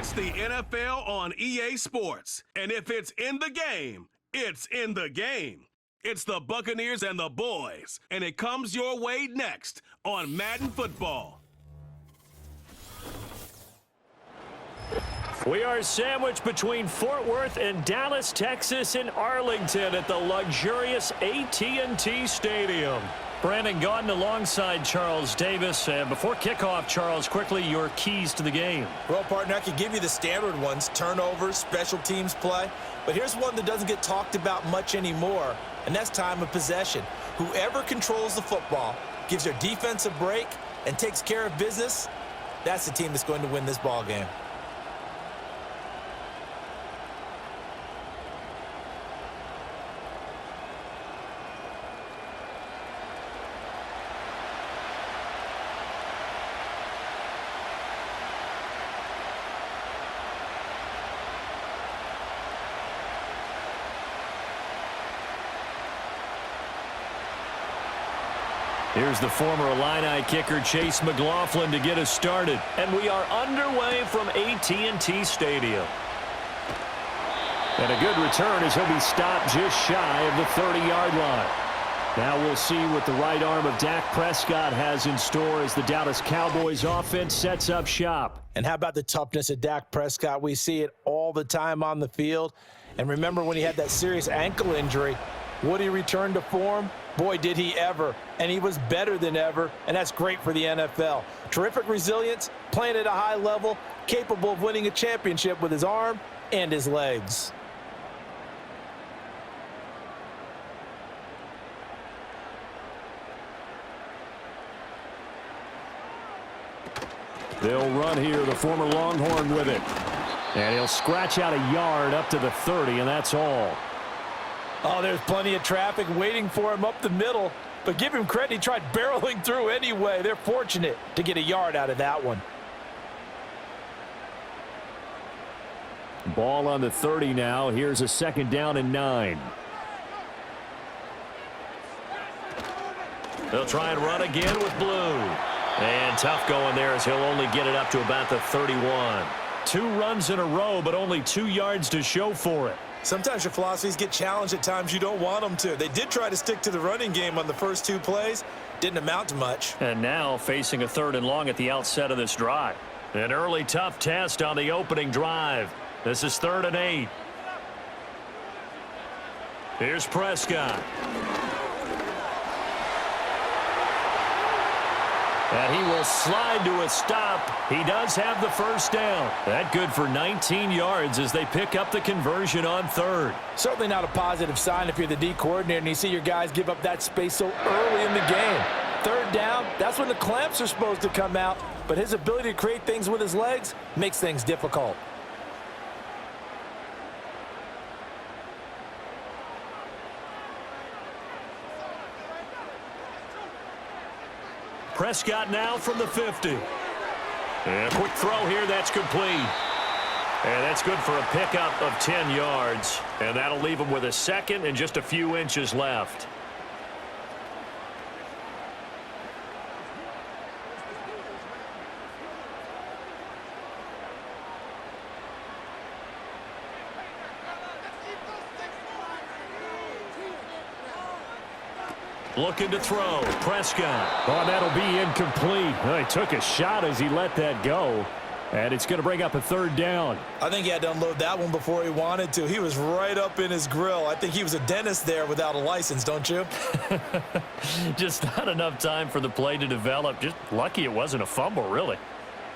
Watch the NFL on EA Sports. And if it's in the game, it's in the game. It's the Buccaneers and the boys. And it comes your way next on Madden Football. We are sandwiched between Fort Worth and Dallas, Texas, in Arlington at the luxurious AT&T Stadium. Brandon Gaudin alongside Charles Davis. And before kickoff, Charles, quickly your keys to the game. Well, partner, I could give you the standard ones, turnovers, special teams play. But here's one that doesn't get talked about much anymore, and that's time of possession. Whoever controls the football, gives their defense a break, and takes care of business, that's the team that's going to win this ball game. Here's the former Illini kicker Chase McLaughlin to get us started. And we are underway from AT&T Stadium. And a good return as he'll be stopped just shy of the 30-yard line. Now we'll see what the right arm of Dak Prescott has in store as the Dallas Cowboys offense sets up shop. And how about the toughness of Dak Prescott? We see it all the time on the field. And remember when he had that serious ankle injury, would he return to form? Boy, did he ever. And he was better than ever, and that's great for the NFL. Terrific resilience, playing at a high level, capable of winning a championship with his arm and his legs. They'll run here, the former Longhorn with it. And he'll scratch out a yard up to the 30, and that's all. Oh, there's plenty of traffic waiting for him up the middle. But give him credit, he tried barreling through anyway. They're fortunate to get a yard out of that one. Ball on the 30 now. Here's a 2nd down and 9. They'll try and run again with Blue. And tough going there as he'll only get it up to about the 31. 2 runs in a row, but only 2 yards to show for it. Sometimes your philosophies get challenged at times you don't want them to. They did try to stick to the running game on the first 2 plays. Didn't amount to much. And now facing a 3rd and long at the outset of this drive. An early tough test on the opening drive. This is 3rd and 8. Here's Prescott. And he will slide to a stop. He does have the 1st down. That good for 19 yards as they pick up the conversion on 3rd. Certainly not a positive sign if you're the D coordinator and you see your guys give up that space so early in the game. 3rd down, that's when the clamps are supposed to come out. But his ability to create things with his legs makes things difficult. Prescott now from the 50. And a quick throw here, that's complete. And that's good for a pickup of 10 yards. And that'll leave him with a 2nd and just a few inches left. Looking to throw. Prescott. Oh, that'll be incomplete. He took a shot as he let that go. And it's going to bring up a 3rd down. I think he had to unload that one before he wanted to. He was right up in his grill. I think he was a dentist there without a license, don't you? Just not enough time for the play to develop. Just lucky it wasn't a fumble, really.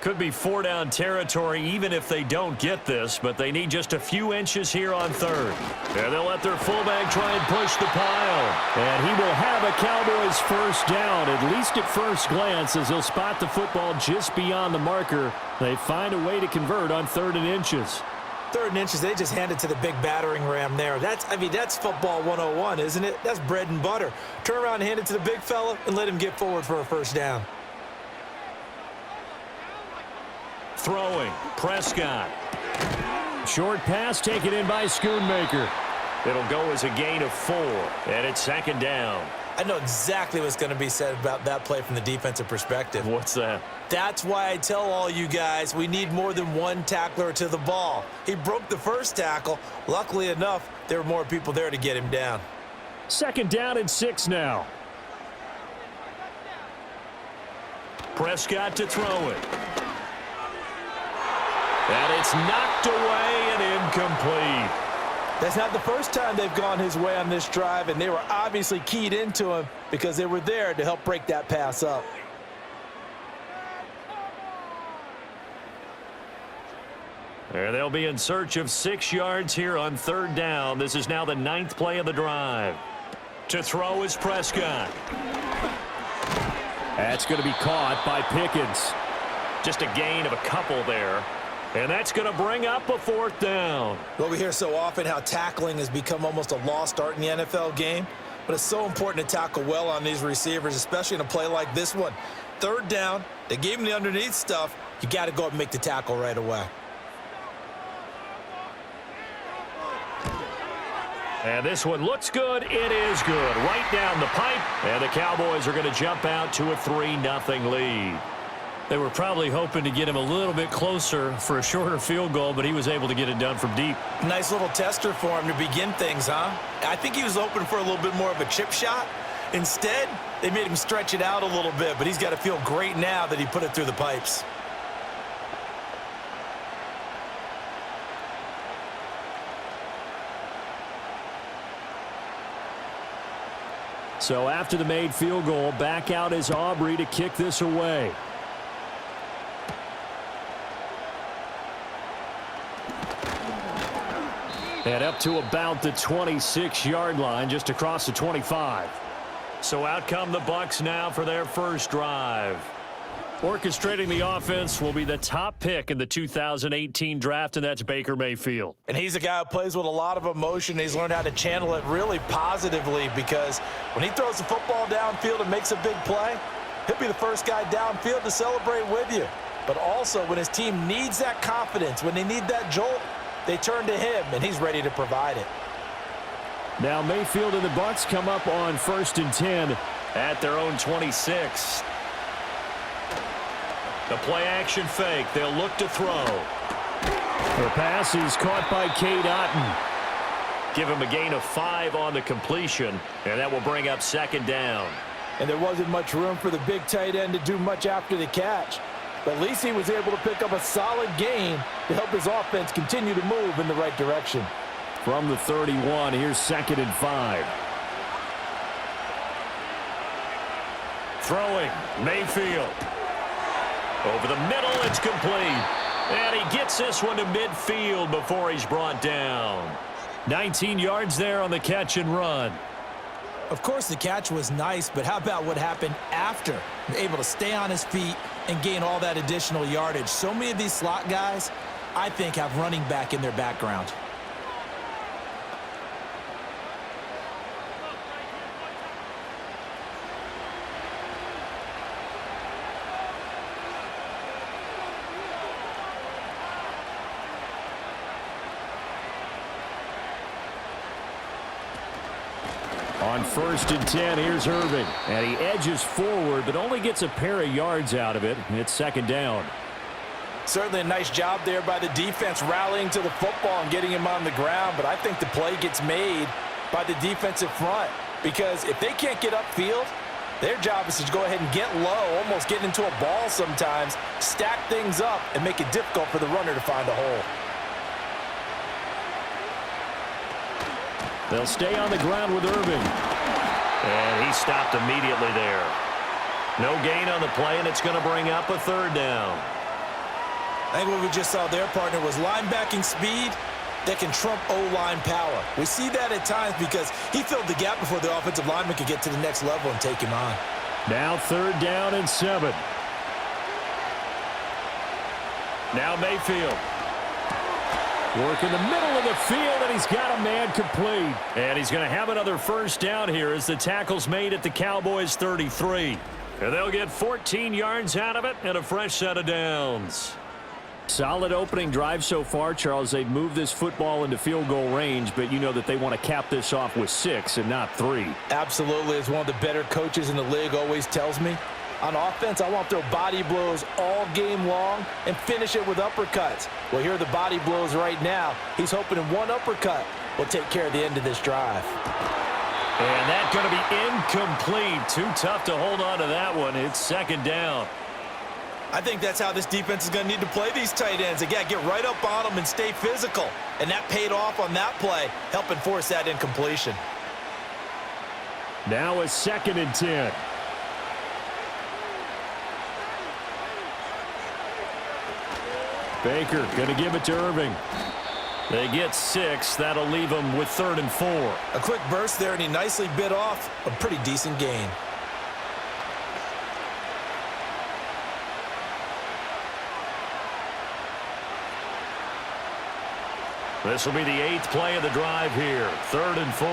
Could be 4-down territory even if they don't get this, but they need just a few inches here on 3rd. And they'll let their fullback try and push the pile. And he will have a Cowboys 1st down, at least at first glance, as he'll spot the football just beyond the marker. They find a way to convert on 3rd and inches. 3rd and inches, they just hand it to the big battering ram there. That's football 101, isn't it? That's bread and butter. Turn around and hand it to the big fella and let him get forward for a 1st down. Throwing, Prescott. Short pass taken in by Schoonmaker. It'll go as a gain of 4, and it's 2nd down. I know exactly what's going to be said about that play from the defensive perspective. What's that? That's why I tell all you guys we need more than one tackler to the ball. He broke the first tackle. Luckily enough, there were more people there to get him down. 2nd down and 6 now. Prescott to throw it. And it's knocked away and incomplete. That's not the first time they've gone his way on this drive, and they were obviously keyed into him because they were there to help break that pass up. And they'll be in search of 6 yards here on 3rd down. This is now the 9th play of the drive. To throw is Prescott. That's going to be caught by Pickens. Just a gain of a couple there. And that's going to bring up a 4th down. Well, we hear so often how tackling has become almost a lost art in the NFL game, but it's so important to tackle well on these receivers, especially in a play like this one. 3rd down, they gave him the underneath stuff. You got to go up and make the tackle right away. And this one looks good. It is good. Right down the pipe. And the Cowboys are going to jump out to a 3-0 lead. They were probably hoping to get him a little bit closer for a shorter field goal, but he was able to get it done from deep. Nice little tester for him to begin things, huh? I think he was hoping for a little bit more of a chip shot. Instead, they made him stretch it out a little bit, but he's got to feel great now that he put it through the pipes. So after the made field goal, back out is Aubrey to kick this away. And up to about the 26-yard line, just across the 25. So out come the Bucs now for their first drive. Orchestrating the offense will be the top pick in the 2018 draft, and that's Baker Mayfield. And he's a guy who plays with a lot of emotion. He's learned how to channel it really positively because when he throws the football downfield and makes a big play, he'll be the first guy downfield to celebrate with you. But also when his team needs that confidence, when they need that jolt, they turn to him, and he's ready to provide it. Now Mayfield and the Bucs come up on 1st and 10 at their own 26. The play action fake. They'll look to throw. The pass is caught by Cade Otton. Give him a gain of 5 on the completion, and that will bring up 2nd down. And there wasn't much room for the big tight end to do much after the catch. But at least he was able to pick up a solid gain to help his offense continue to move in the right direction. From the 31, here's 2nd and 5. Throwing, Mayfield. Over the middle, it's complete. And he gets this one to midfield before he's brought down. 19 yards there on the catch and run. Of course, the catch was nice, but how about what happened after? Able to stay on his feet and gain all that additional yardage. So many of these slot guys, I think, have running back in their background. On 1st and 10, here's Irving. And he edges forward, but only gets a pair of yards out of it. It's 2nd down. Certainly a nice job there by the defense rallying to the football and getting him on the ground, but I think the play gets made by the defensive front because if they can't get upfield, their job is to go ahead and get low, almost get into a ball sometimes, stack things up, and make it difficult for the runner to find a hole. They'll stay on the ground with Irving. And he stopped immediately there. No gain on the play, and it's going to bring up a 3rd down. I think what we just saw their partner was linebacking speed that can trump O-line power. We see that at times because he filled the gap before the offensive lineman could get to the next level and take him on. Now 3rd down and 7. Now Mayfield. Work in the middle of the field, and he's got a man complete. And he's going to have another 1st down here as the tackle's made at the Cowboys' 33. And they'll get 14 yards out of it and a fresh set of downs. Solid opening drive so far, Charles. They've moved this football into field goal range, but you know that they want to cap this off with 6 and not 3. Absolutely. As one of the better coaches in the league always tells me, on offense, I want to throw body blows all game long and finish it with uppercuts. Well, here are the body blows right now. He's hoping in one uppercut will take care of the end of this drive. And that's going to be incomplete. Too tough to hold on to that one. It's second down. I think that's how this defense is going to need to play these tight ends. Again, get right up on them and stay physical. And that paid off on that play, helping force that incompletion. Now a 2nd and 10. Baker going to give it to Irving. They get 6. That'll leave them with 3rd and 4. A quick burst there, and he nicely bit off a pretty decent gain. This will be the 8th play of the drive here. 3rd and 4.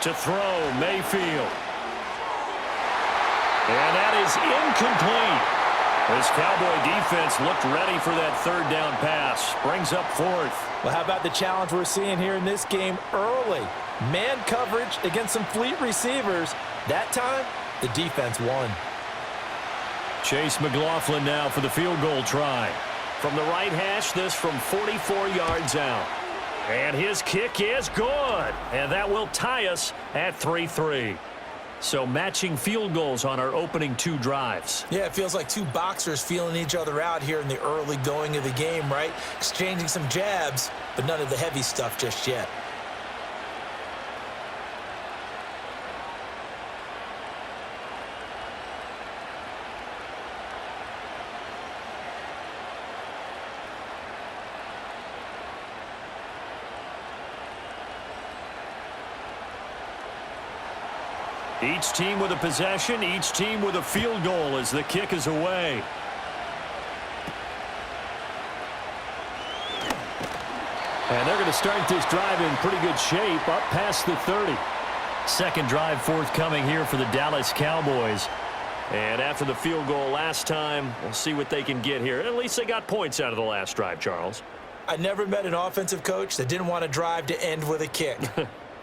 To throw, Mayfield. And that is incomplete. This Cowboy defense looked ready for that 3rd down pass. Brings up 4th. Well, how about the challenge we're seeing here in this game early? Man coverage against some fleet receivers. That time, the defense won. Chase McLaughlin now for the field goal try. From the right hash, this from 44 yards out. And his kick is good. And that will tie us at 3-3. So matching field goals on our opening 2 drives. Yeah, it feels like 2 boxers feeling each other out here in the early going of the game, right? Exchanging some jabs, but none of the heavy stuff just yet. Each team with a possession, each team with a field goal as the kick is away. And they're going to start this drive in pretty good shape, up past the 30. Second drive forthcoming here for the Dallas Cowboys. And after the field goal last time, we'll see what they can get here. At least they got points out of the last drive, Charles. I never met an offensive coach that didn't want a drive to end with a kick.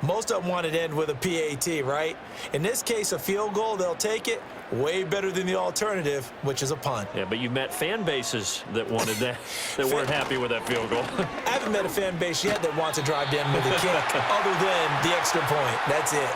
Most of them want it to end with a PAT, right? In this case, a field goal, they'll take it. Way better than the alternative, which is a punt. Yeah, but you've met fan bases that wanted that, that weren't happy with that field goal. I haven't met a fan base yet that wants to drive to end with a kick, other than the extra point. That's it.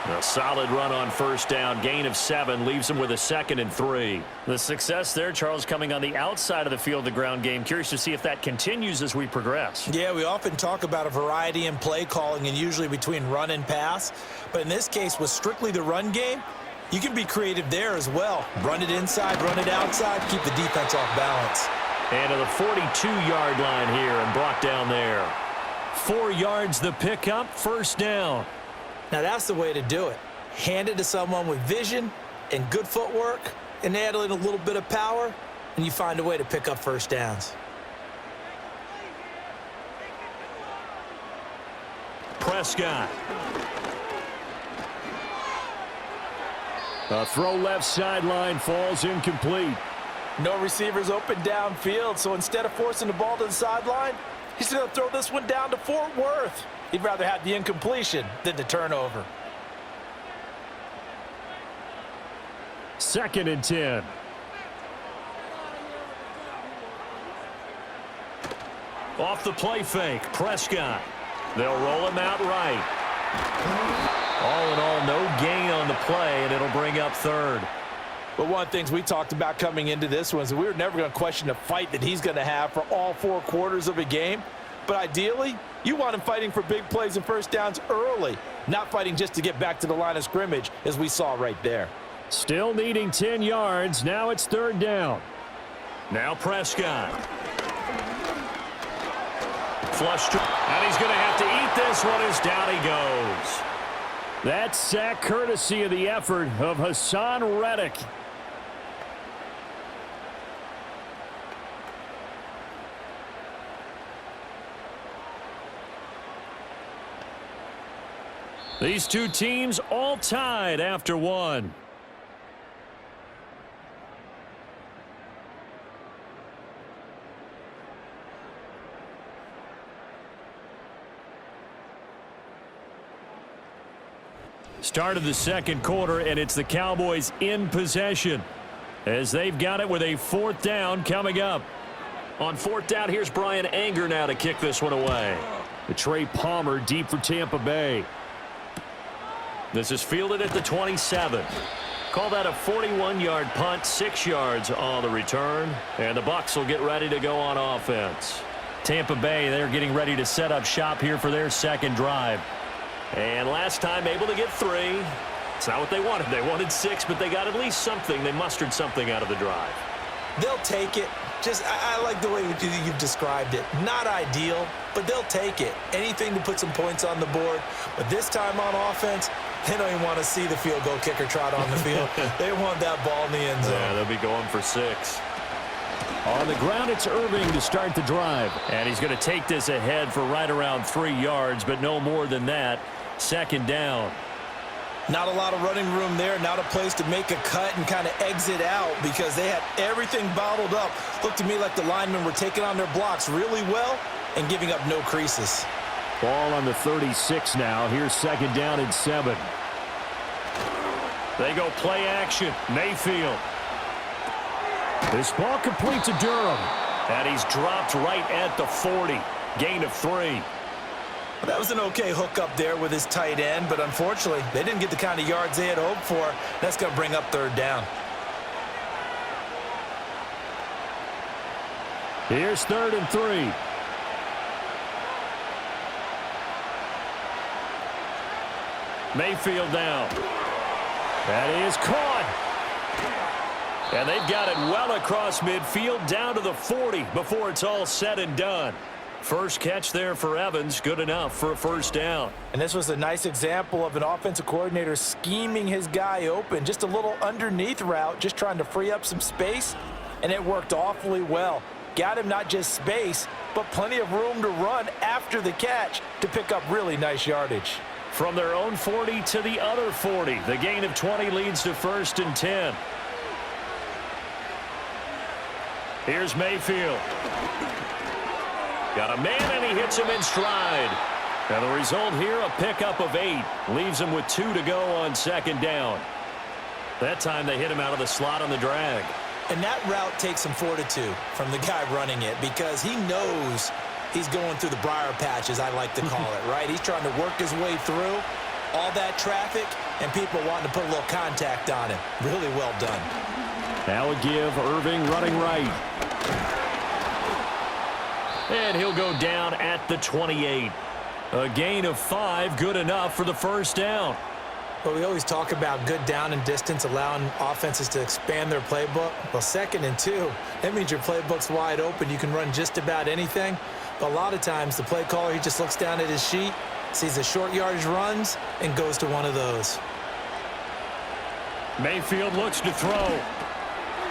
A solid run on 1st down. Gain of 7 leaves them with a 2nd and 3. The success there, Charles, coming on the outside of the field, the ground game. Curious to see if that continues as we progress. Yeah, we often talk about a variety in play calling and usually between run and pass. But in this case, with strictly the run game, you can be creative there as well. Run it inside, run it outside, keep the defense off balance. And to the 42-yard line here and brought down there. 4 yards the pickup, 1st down. Now that's the way to do it. Hand it to someone with vision and good footwork, and add in a little bit of power, and you find a way to pick up 1st downs. Prescott. A throw left sideline falls incomplete. No receivers open downfield, so instead of forcing the ball to the sideline, he's going to throw this one down to Fort Worth. He'd rather have the incompletion than the turnover. 2nd and 10. Off the play fake, Prescott. They'll roll him out right. All in all, no gain on the play, and it'll bring up 3rd. But one of the things we talked about coming into this one is we were never going to question the fight that he's going to have for all 4 quarters of a game. But ideally, you want him fighting for big plays and 1st downs early, not fighting just to get back to the line of scrimmage, as we saw right there. Still needing 10 yards. Now it's 3rd down. Now Prescott. Flush. And he's going to have to eat this one as down he goes. That sack courtesy of the effort of Hassan Reddick. These 2 teams all tied after 1. Start of the second quarter, and it's the Cowboys in possession as they've got it with a 4th down coming up. On 4th down, here's Brian Anger now to kick this one away. The Trey Palmer deep for Tampa Bay. This is fielded at the 27. Call that a 41-yard punt, 6 yards on the return, and the Bucs will get ready to go on offense. Tampa Bay, they're getting ready to set up shop here for their second drive. And last time able to get 3. It's not what they wanted. They wanted 6, but they got at least something. They mustered something out of the drive. They'll take it. I like the way you've described it. Not ideal, but they'll take it. Anything to put some points on the board. But this time on offense, they don't even want to see the field goal kicker trot on the field. They want that ball in the end zone. Yeah, they'll be going for 6. On the ground, it's Irving to start the drive. And he's going to take this ahead for right around 3 yards, but no more than that. 2nd down. Not a lot of running room there. Not a place to make a cut and kind of exit out because they had everything bottled up. Looked to me like the linemen were taking on their blocks really well and giving up no creases. Ball on the 36 now. Here's 2nd down and 7. They go play action. Mayfield. This ball complete to Durham. And he's dropped right at the 40. Gain of 3. That was an okay hook up there with his tight end, but unfortunately, they didn't get the kind of yards they had hoped for. That's going to bring up 3rd down. Here's 3rd and 3. Mayfield down. That is caught. And they've got it well across midfield down to the 40 before it's all said and done. First catch there for Evans, good enough for a 1st down. And this was a nice example of an offensive coordinator scheming his guy open. Just a little underneath route, just trying to free up some space, and it worked awfully well. Got him not just space, but plenty of room to run after the catch to pick up really nice yardage. From their own 40 to the other 40, the gain of 20 leads to 1st and 10. Here's Mayfield. Got a man, and he hits him in stride. And the result here, a pickup of 8. Leaves him with 2 to go on 2nd down. That time they hit him out of the slot on the drag. And that route takes some fortitude from the guy running it because he knows he's going through the briar patch, as I like to call it, right? He's trying to work his way through all that traffic and people wanting to put a little contact on him. Really well done. Now a give, Irving running right. And he'll go down at the 28. A gain of 5, good enough for the 1st down. Well, we always talk about good down and distance, allowing offenses to expand their playbook. Well, 2nd and 2, that means your playbook's wide open. You can run just about anything. But a lot of times, the play caller, he just looks down at his sheet, sees the short yardage runs, and goes to one of those. Mayfield looks to throw.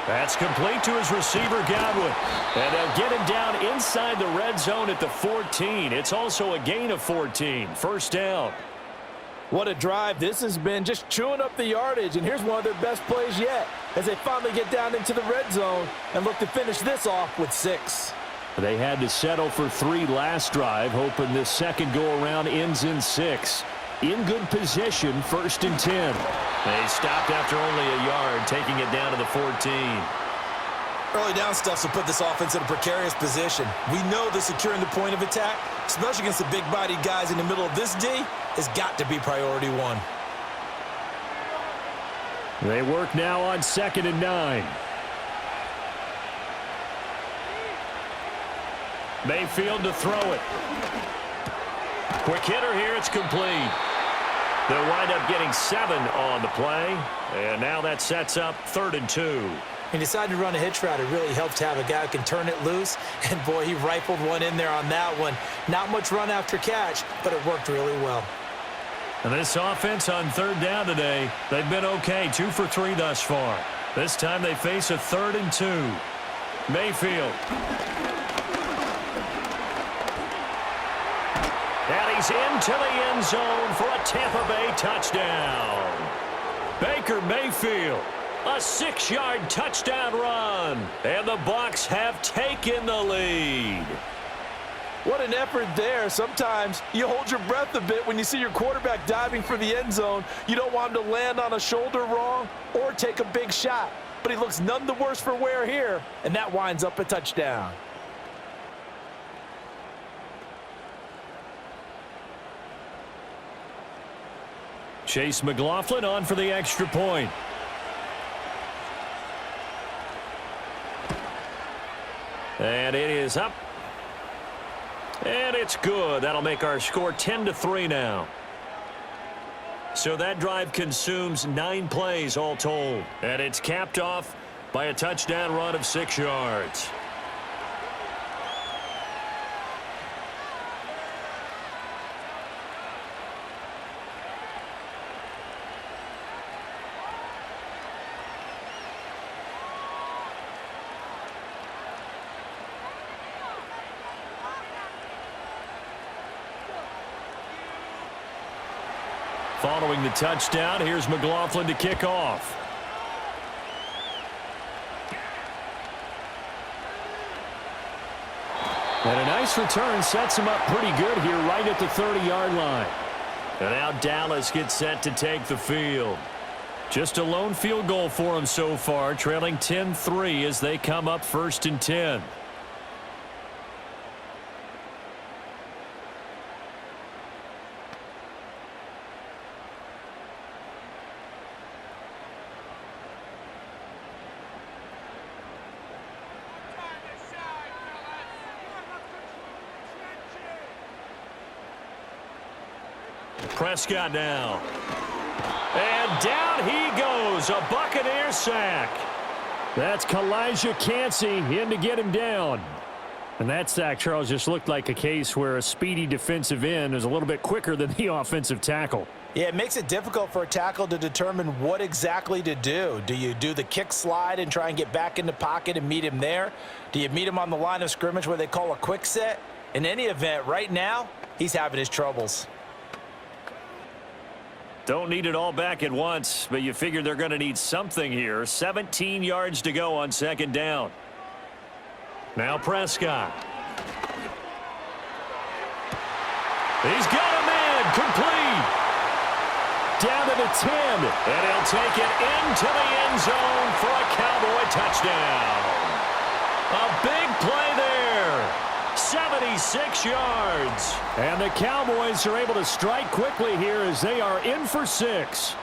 That's complete to his receiver, Godwin. And they'll get him down inside the red zone at the 14. It's also a gain of 14. 1st down. What a drive. This has been just chewing up the yardage, and here's one of their best plays yet as they finally get down into the red zone and look to finish this off with 6. They had to settle for 3 last drive, hoping this second go-around ends in 6. In good position, 1st and 10. They stopped after only a yard, taking it down to the 14. Early down stuff will put this offense in a precarious position. We know that securing the point of attack, especially against the big-bodied guys in the middle of this D, has got to be priority 1. They work now on 2nd and 9. Mayfield to throw it. Quick hitter here, it's complete. They'll wind up getting 7 on the play, and now that sets up 3rd and 2. He decided to run a hitch route. It really helps to have a guy who can turn it loose, and boy, he rifled one in there on that one. Not much run after catch, but it worked really well. And this offense on 3rd down today, they've been okay, 2 for 3 thus far. This time they face a 3rd and 2. Mayfield. And he's into the end zone for a Tampa Bay touchdown. Baker Mayfield, a 6-yard touchdown run. And the Bucs have taken the lead. What an effort there. Sometimes you hold your breath a bit when you see your quarterback diving for the end zone. You don't want him to land on a shoulder wrong or take a big shot. But he looks none the worse for wear here, and that winds up a touchdown. Chase McLaughlin on for the extra point. And it is up. And it's good. That'll make our score 10-3 now. So that drive consumes 9 plays all told. And it's capped off by a touchdown run of 6 yards. Following the touchdown, here's McLaughlin to kick off. And a nice return sets him up pretty good here right at the 30-yard line. And now Dallas gets set to take the field. Just a lone field goal for him so far, trailing 10-3 as they come up 1st and 10. Prescott now. And down he goes. A Buccaneers sack. That's Kalijah Cansey in to get him down. And that sack, Charles, just looked like a case where a speedy defensive end is a little bit quicker than the offensive tackle. Yeah, it makes it difficult for a tackle to determine what exactly to do. Do you do the kick slide and try and get back in the pocket and meet him there? Do you meet him on the line of scrimmage where they call a quick set? In any event, right now, he's having his troubles. Don't need it all back at once, but you figure they're going to need something here. 17 yards to go on 2nd down. Now Prescott. He's got him in. Complete. Down to the 10. And he'll take it into the end zone for a Cowboy touchdown. A big play there. 76 yards. And the Cowboys are able to strike quickly here as they are in for 6.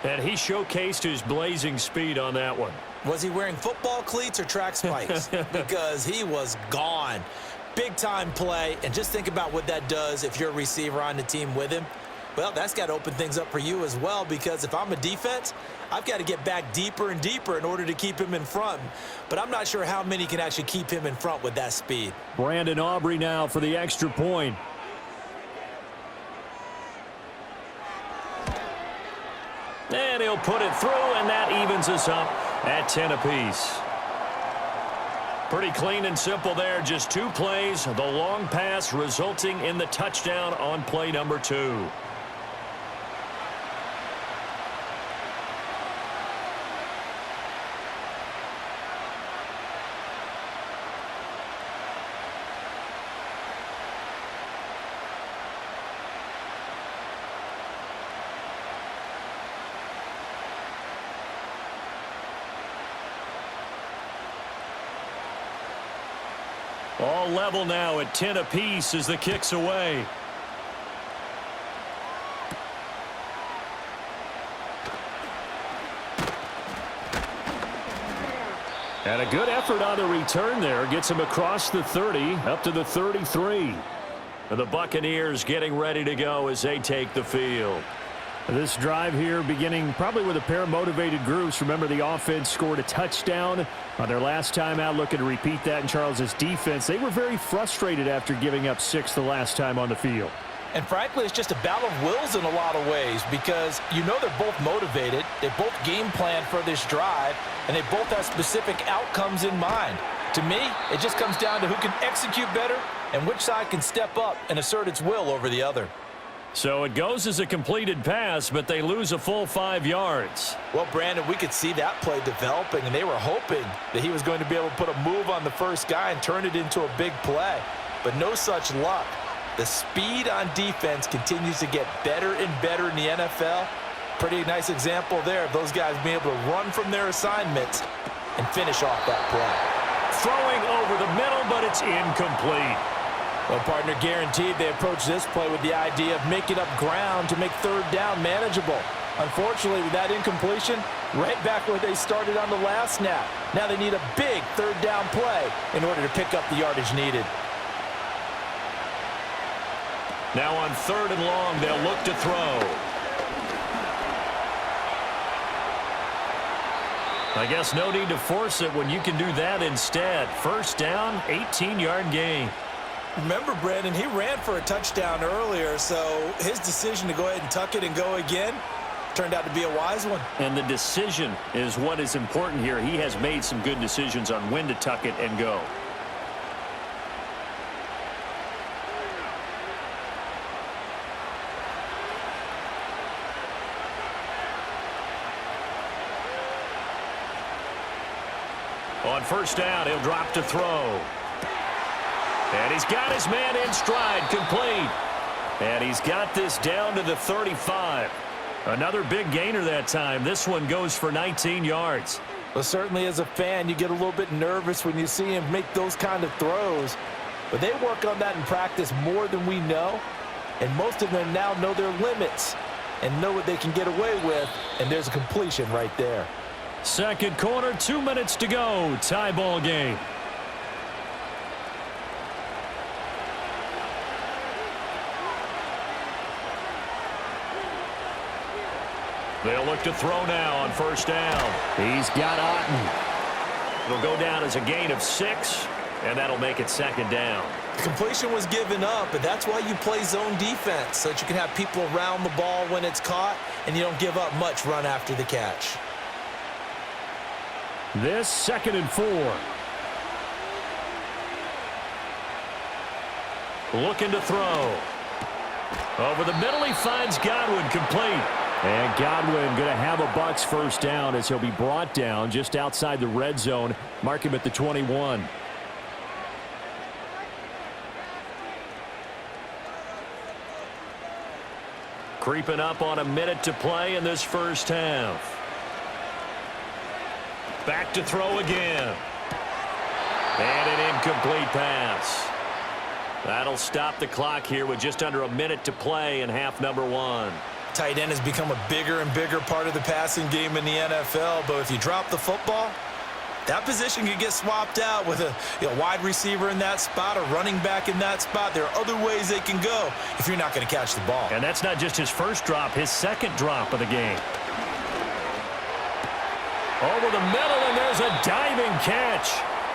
And he showcased his blazing speed on that one. Was he wearing football cleats or track spikes? Because he was gone. Big-time play. And just think about what that does if you're a receiver on the team with him. Well, that's got to open things up for you as well, because if I'm a defense, I've got to get back deeper and deeper in order to keep him in front. But I'm not sure how many can actually keep him in front with that speed. Brandon Aubrey now for the extra point. And he'll put it through, and that evens us up at 10 apiece. Pretty clean and simple there. Just 2 plays. The long pass resulting in the touchdown on play number 2. All level now at 10 apiece as the kick's away. And a good effort on the return there. Gets him across the 30, up to the 33. And the Buccaneers getting ready to go as they take the field. This drive here beginning probably with a pair of motivated groups. Remember, the offense scored a touchdown on their last time out, looking to repeat that in Charles's defense. They were very frustrated after giving up 6 the last time on the field. And frankly, it's just a battle of wills in a lot of ways, because you know they're both motivated, they both game plan for this drive, and they both have specific outcomes in mind. To me, it just comes down to who can execute better and which side can step up and assert its will over the other. So it goes as a completed pass, but they lose a full 5 yards. Well, Brandon, we could see that play developing, and they were hoping that he was going to be able to put a move on the first guy and turn it into a big play. but no such luck. The speed on defense continues to get better and better in the NFL. Pretty nice example there of those guys being able to run from their assignments and finish off that play. Throwing over the middle, but it's incomplete. Well, partner, guaranteed they approach this play with the idea of making up ground to make third down manageable. Unfortunately, with that incompletion, right back where they started on the last snap. Now they need a big third down play in order to pick up the yardage needed. Now on 3rd and long, they'll look to throw. I guess no need to force it when you can do that instead. First down, 18-yard gain. Remember, Brandon, he ran for a touchdown earlier, so his decision to go ahead and tuck it and go again turned out to be a wise one. And the decision is what is important here. He has made some good decisions on when to tuck it and go. On first down, he'll drop to throw. And he's got his man in stride, complete. And he's got this down to the 35. Another big gainer that time. This one goes for 19 yards. Well, certainly as a fan, you get a little bit nervous when you see him make those kind of throws. But they work on that in practice more than we know. And most of them now know their limits and know what they can get away with. And there's a completion right there. Second quarter, 2 minutes to go. Tie ball game. They'll look to throw now on first down. He's got Otten. It'll go down as a gain of 6, and that'll make it second down. Completion was given up, but that's why you play zone defense, so that you can have people around the ball when it's caught, and you don't give up much run after the catch. This 2nd and 4. Looking to throw. Over the middle, he finds Godwin, complete. And Godwin going to have a Bucs first down as he'll be brought down just outside the red zone. Mark him at the 21. Creeping up on a minute to play in this first half. Back to throw again. And an incomplete pass. That'll stop the clock here with just under a minute to play in half number 1. Tight end has become a bigger and bigger part of the passing game in the NFL, but if you drop the football, that position can get swapped out with a wide receiver in that spot, a running back in that spot. There are other ways they can go if you're not going to catch the ball. And that's not just his first drop, his second drop of the game. Over the middle, and there's a diving catch.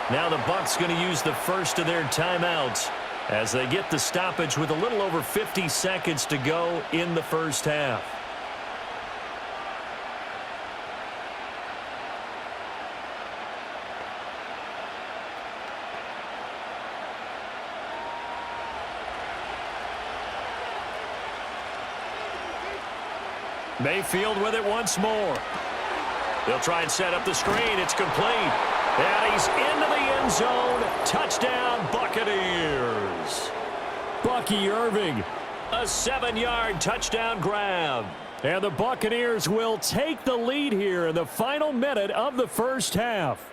Now the Bucs going to use the first of their timeouts as they get the stoppage with a little over 50 seconds to go in the first half. Mayfield with it once more. They'll try and set up the screen. It's complete. And he's into the end zone. Touchdown, Buccaneers. Bucky Irving. A 7-yard touchdown grab. And the Buccaneers will take the lead here in the final minute of the first half.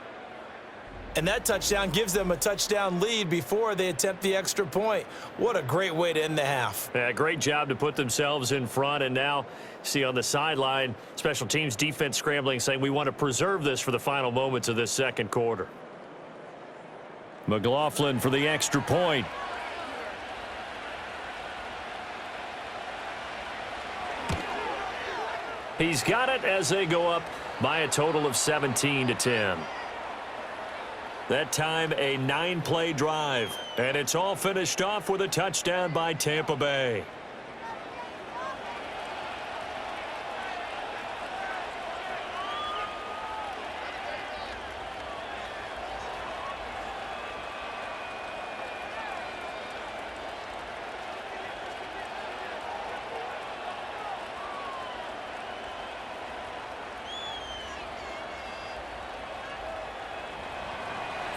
And that touchdown gives them a touchdown lead before they attempt the extra point. What a great way to end the half. Yeah, great job to put themselves in front. And now, see on the sideline, special teams defense scrambling, saying we want to preserve this for the final moments of this second quarter. McLaughlin for the extra point. He's got it as they go up by a total of 17-10. That time, a 9-play drive. And it's all finished off with a touchdown by Tampa Bay.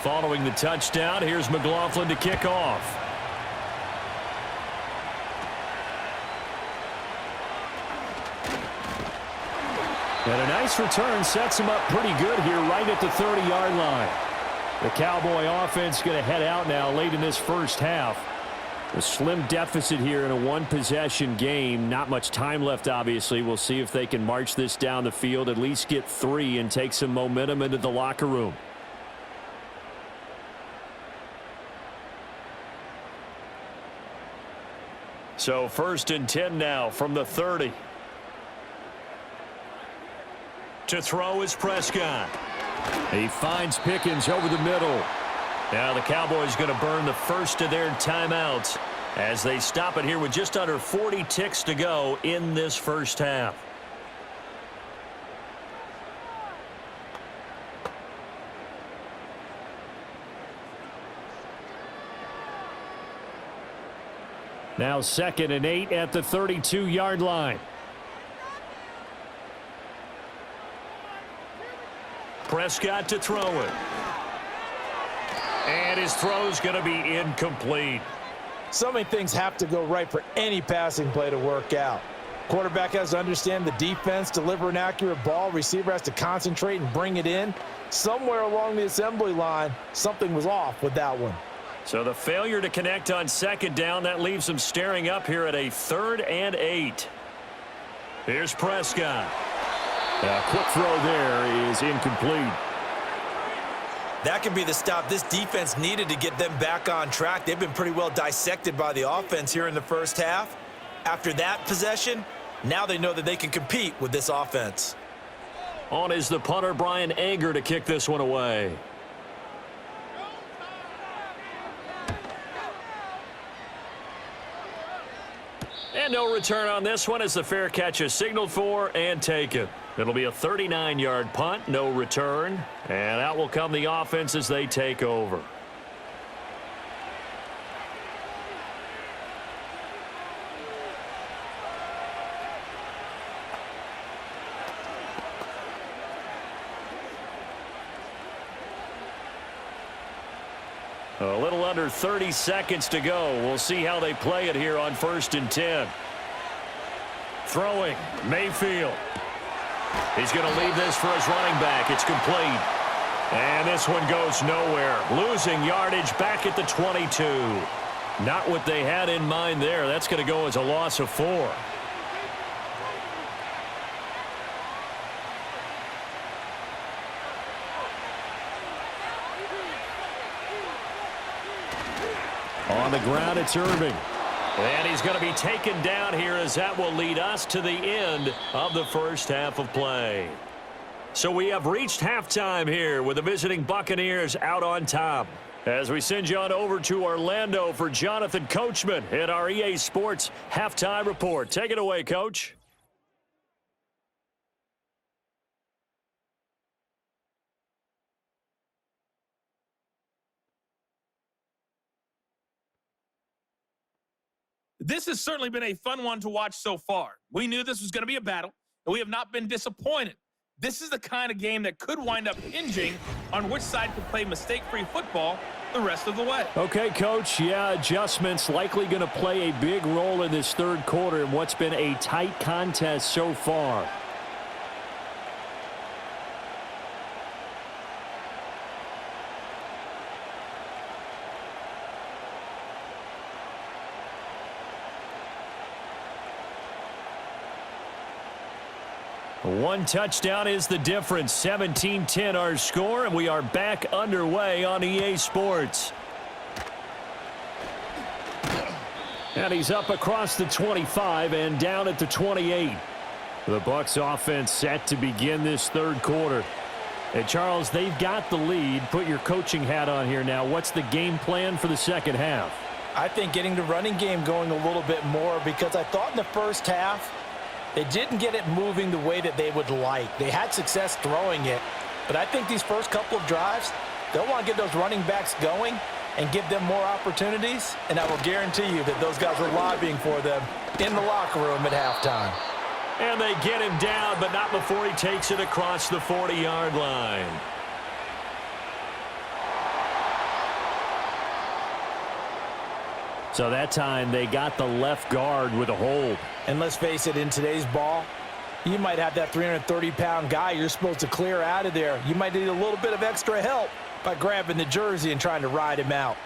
Following the touchdown, here's McLaughlin to kick off. And a nice return sets him up pretty good here right at the 30-yard line. The Cowboy offense going to head out now late in this first half. A slim deficit here in a one-possession game. Not much time left, obviously. We'll see if they can march this down the field, at least get 3, and take some momentum into the locker room. So 1st and 10 now from the 30. To throw is Prescott. He finds Pickens over the middle. Now the Cowboys going to burn the first of their timeouts as they stop it here with just under 40 ticks to go in this first half. Now 2nd and 8 at the 32-yard line. Prescott to throw it. And his throw's going to be incomplete. So many things have to go right for any passing play to work out. Quarterback has to understand the defense, deliver an accurate ball. Receiver has to concentrate and bring it in. Somewhere along the assembly line, something was off with that one. So the failure to connect on 2nd down, that leaves him staring up here at a 3rd and 8. Here's Prescott. A quick throw there is incomplete. That could be the stop this defense needed to get them back on track. They've been pretty well dissected by the offense here in the first half. After that possession, now they know that they can compete with this offense. On is the punter, Brian Anger, to kick this one away. And no return on this one as the fair catch is signaled for and taken. It'll be a 39-yard punt, no return. And out will come the offense as they take over. A little under 30 seconds to go. We'll see how they play it here on 1st and 10. Throwing, Mayfield. He's going to leave this for his running back. It's complete. And this one goes nowhere. Losing yardage back at the 22. Not what they had in mind there. That's going to go as a loss of 4. On the ground, it's Irving. And he's going to be taken down here as that will lead us to the end of the first half of play. So we have reached halftime here with the visiting Buccaneers out on top. As we send you on over to Orlando for Jonathan Coachman in our EA Sports Halftime Report. Take it away, Coach. This has certainly been a fun one to watch so far. We knew this was going to be a battle, and we have not been disappointed. This is the kind of game that could wind up hinging on which side could play mistake-free football the rest of the way. Okay, Coach. Yeah, adjustments likely going to play a big role in this third quarter in what's been a tight contest so far. One touchdown is the difference. 17-10 our score, and we are back underway on EA Sports. And he's up across the 25 and down at the 28. The Bucs offense set to begin this third quarter. And Charles, they've got the lead. Put your coaching hat on here now. What's the game plan for the second half? I think getting the running game going a little bit more, because I thought in the first half they didn't get it moving the way that they would like. They had success throwing it, but I think these first couple of drives, they'll want to get those running backs going and give them more opportunities, and I will guarantee you that those guys were lobbying for them in the locker room at halftime. And they get him down, but not before he takes it across the 40-yard line. So that time they got the left guard with a hold. And let's face it, in today's ball, You might have that 330-pound guy you're supposed to clear out of there. You might need a little bit of extra help by grabbing the jersey and trying to ride him out.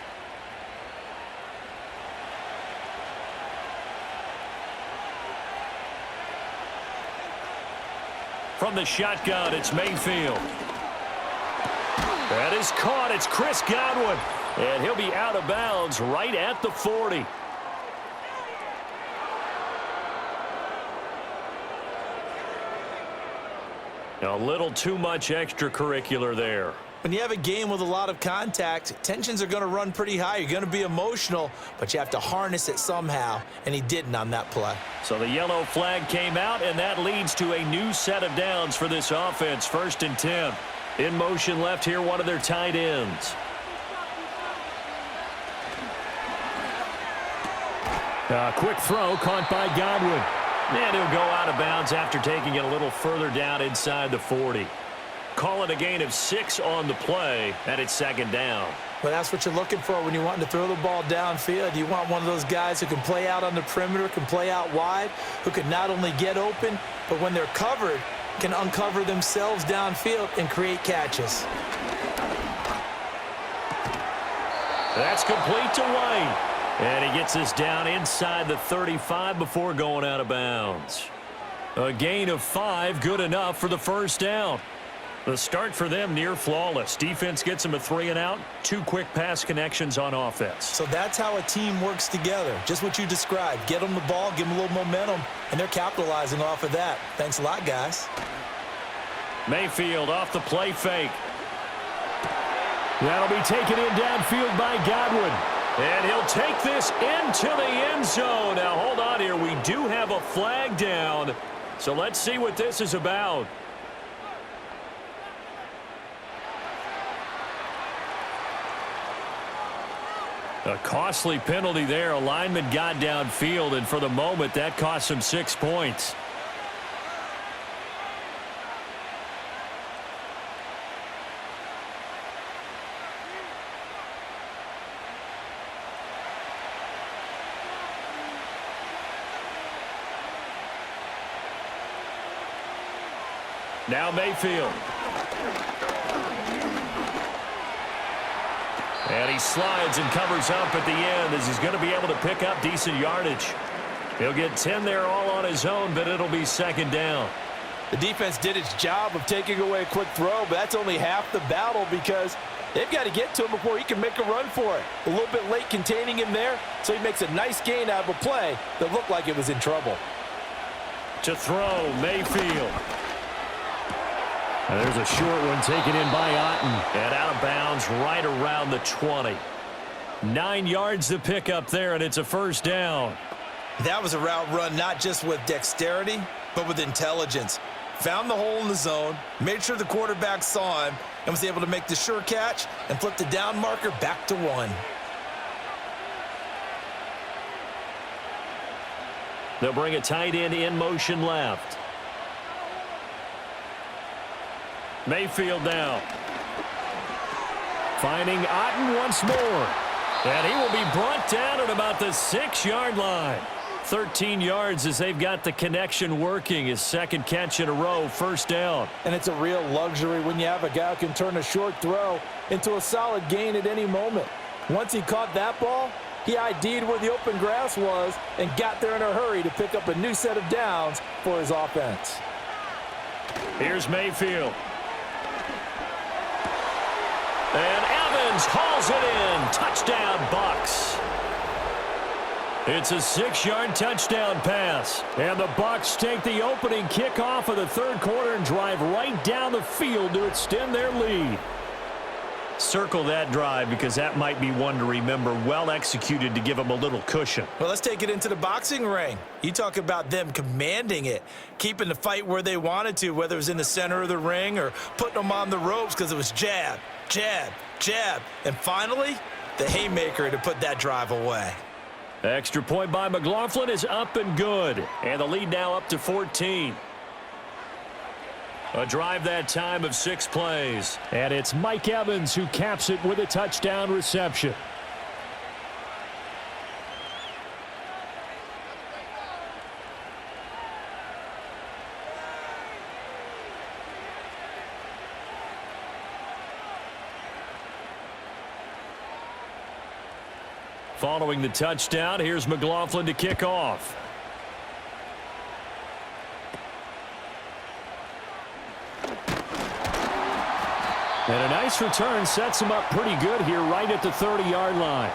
From the shotgun, it's Mayfield. That is caught. It's Chris Godwin. And he'll be out of bounds right at the 40. A little too much extracurricular there. When you have a game with a lot of contact, tensions are going to run pretty high. You're going to be emotional, but you have to harness it somehow, and he didn't on that play. So the yellow flag came out, and that leads to a new set of downs for this offense. 1st and 10. In motion left here, one of their tight ends. A quick throw caught by Godwin. And he'll go out of bounds after taking it a little further down inside the 40. Call it a gain of 6 on the play, and it's 2nd down. Well, that's what you're looking for when you want to throw the ball downfield. You want one of those guys who can play out on the perimeter, can play out wide, who can not only get open, but when they're covered, can uncover themselves downfield and create catches. That's complete to White. And he gets this down inside the 35 before going out of bounds. A gain of 5, good enough for the 1st down. The start for them near flawless. Defense gets them a 3 and out. 2 quick pass connections on offense. So that's how a team works together. Just what you described. Get them the ball, give them a little momentum, and they're capitalizing off of that. Thanks a lot, guys. Mayfield off the play fake. That'll be taken in downfield by Godwin. And he'll take this into the end zone. Now, hold on here. We do have a flag down. So let's see what this is about. A costly penalty there. A lineman got downfield, and for the moment, that cost him 6 points. Now Mayfield. And he slides and covers up at the end as he's going to be able to pick up decent yardage. He'll get 10 there all on his own, but it'll be 2nd down. The defense did its job of taking away a quick throw, but that's only half the battle because they've got to get to him before he can make a run for it. A little bit late containing him there, so he makes a nice gain out of a play that looked like it was in trouble. To throw, Mayfield. And there's a short one taken in by Otten. And out of bounds right around the 20. 9 yards to pick up there, and it's a 1st down. That was a route run not just with dexterity, but with intelligence. Found the hole in the zone, made sure the quarterback saw him, and was able to make the sure catch and flip the down marker back to 1. They'll bring a tight end in motion left. Mayfield now. Finding Otten once more. And he will be brought down at about the 6-yard line. 13 yards as they've got the connection working. His 2nd catch in a row, 1st down. And it's a real luxury when you have a guy who can turn a short throw into a solid gain at any moment. Once he caught that ball, he ID'd where the open grass was and got there in a hurry to pick up a new set of downs for his offense. Here's Mayfield. And Evans hauls it in. Touchdown, Bucs. It's a 6-yard touchdown pass. And the Bucs take the opening kickoff of the 3rd quarter and drive right down the field to extend their lead. Circle that drive because that might be one to remember. Well executed to give them a little cushion. Well, let's take it into the boxing ring. You talk about them commanding it, keeping the fight where they wanted to, whether it was in the center of the ring or putting them on the ropes because it was jab, jab, jab. And finally, the haymaker to put that drive away. Extra point by McLaughlin is up and good. And the lead now up to 14. A drive that time of 6 plays. And it's Mike Evans who caps it with a touchdown reception. Following the touchdown, here's McLaughlin to kick off. And a nice return sets him up pretty good here right at the 30-yard line.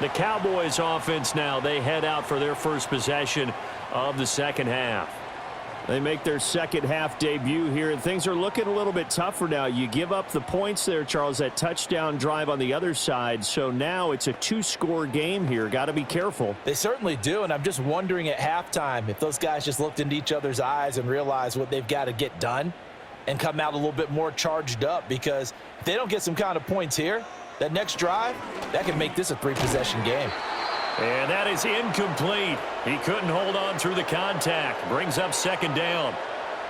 The Cowboys offense now, they head out for their first possession of the second half. They make their second half debut here, and things are looking a little bit tougher now. You give up the points there, Charles, that touchdown drive on the other side. So now it's a two-score game here. Got to be careful. They certainly do, and I'm just wondering at halftime if those guys just looked into each other's eyes and realized what they've got to get done and come out a little bit more charged up, because if they don't get some kind of points here, that next drive, that can make this a three-possession game. And that is incomplete. He couldn't hold on through the contact. Brings up second down.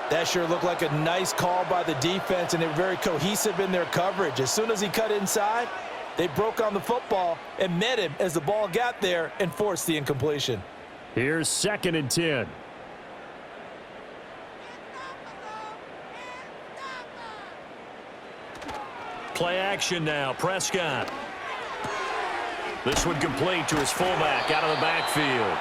That sure looked like a nice call by the defense, and they're very cohesive in their coverage. As soon as he cut inside, they broke on the football and met him as the ball got there and forced the incompletion. Here's 2nd and 10. Play action now. Prescott. This one complete to his fullback out of the backfield.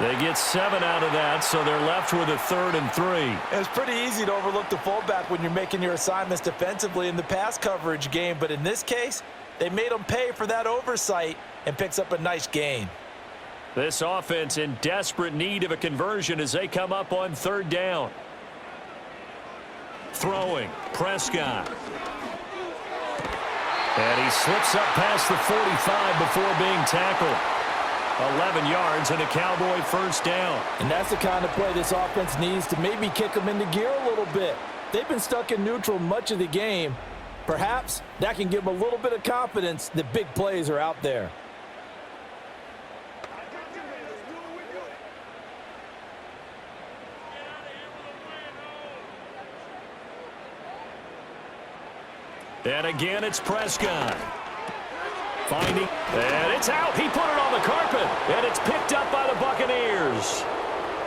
They get 7 out of that, so they're left with a 3rd and 3. It's pretty easy to overlook the fullback when you're making your assignments defensively in the pass coverage game, but in this case, they made him pay for that oversight and picks up a nice gain. This offense in desperate need of a conversion as they come up on 3rd down. Throwing. Prescott. And he slips up past the 45 before being tackled. 11 yards and a Cowboy first down. And that's the kind of play this offense needs to maybe kick them into gear a little bit. They've been stuck in neutral much of the game. Perhaps that can give them a little bit of confidence that big plays are out there. And again, it's Prescott. Finding, and it's out. He put it on the carpet, and it's picked up by the Buccaneers.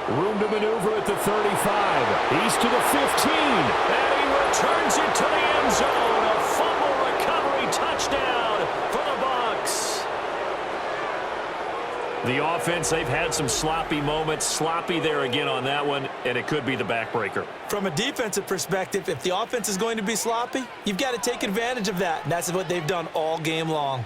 Room to maneuver at the 35. He's to the 15. And he returns it to the end zone. A fumble recovery touchdown for the Bucs. The offense, they've had some sloppy moments. Sloppy there again on that one, and it could be the backbreaker. From a defensive perspective, if the offense is going to be sloppy, you've got to take advantage of that, and that's what they've done all game long.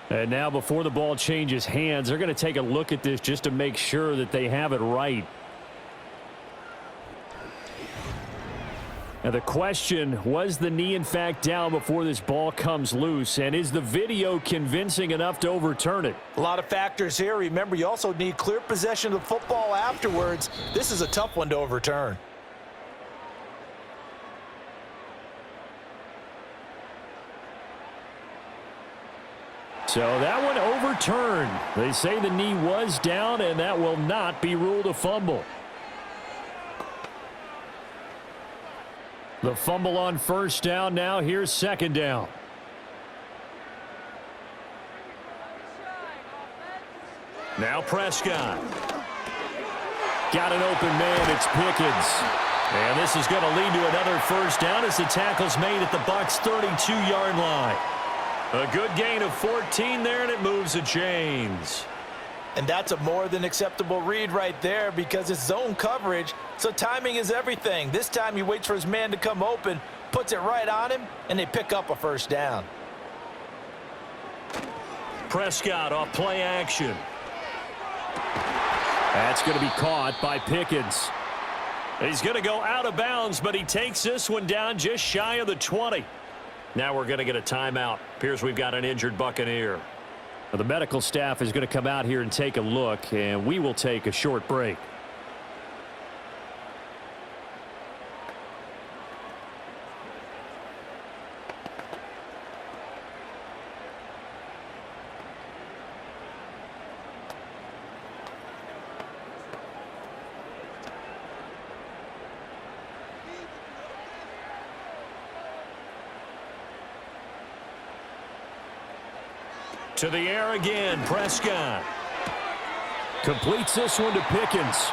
And now before the ball changes hands, they're going to take a look at this just to make sure that they have it right. Now the question, was the knee in fact down before this ball comes loose? And is the video convincing enough to overturn it? A lot of factors here. Remember, you also need clear possession of the football afterwards. This is a tough one to overturn. So that one overturned. They say the knee was down, and that will not be ruled a fumble. The fumble on first down. Now here's second down. Now Prescott. Got an open man. It's Pickens. And this is going to lead to another first down as the tackle's made at the Bucs' 32-yard line. A good gain of 14 there, and it moves the chains. And that's a more than acceptable read right there because it's zone coverage, so timing is everything. This time he waits for his man to come open, puts it right on him, and they pick up a first down. Prescott off play action. That's going to be caught by Pickens. He's going to go out of bounds, but he takes this one down just shy of the 20. Now we're going to get a timeout. Appears we've got an injured Buccaneer. Well, the medical staff is going to come out here and take a look, and we will take a short break. To the air again, Prescott. Completes this one to Pickens.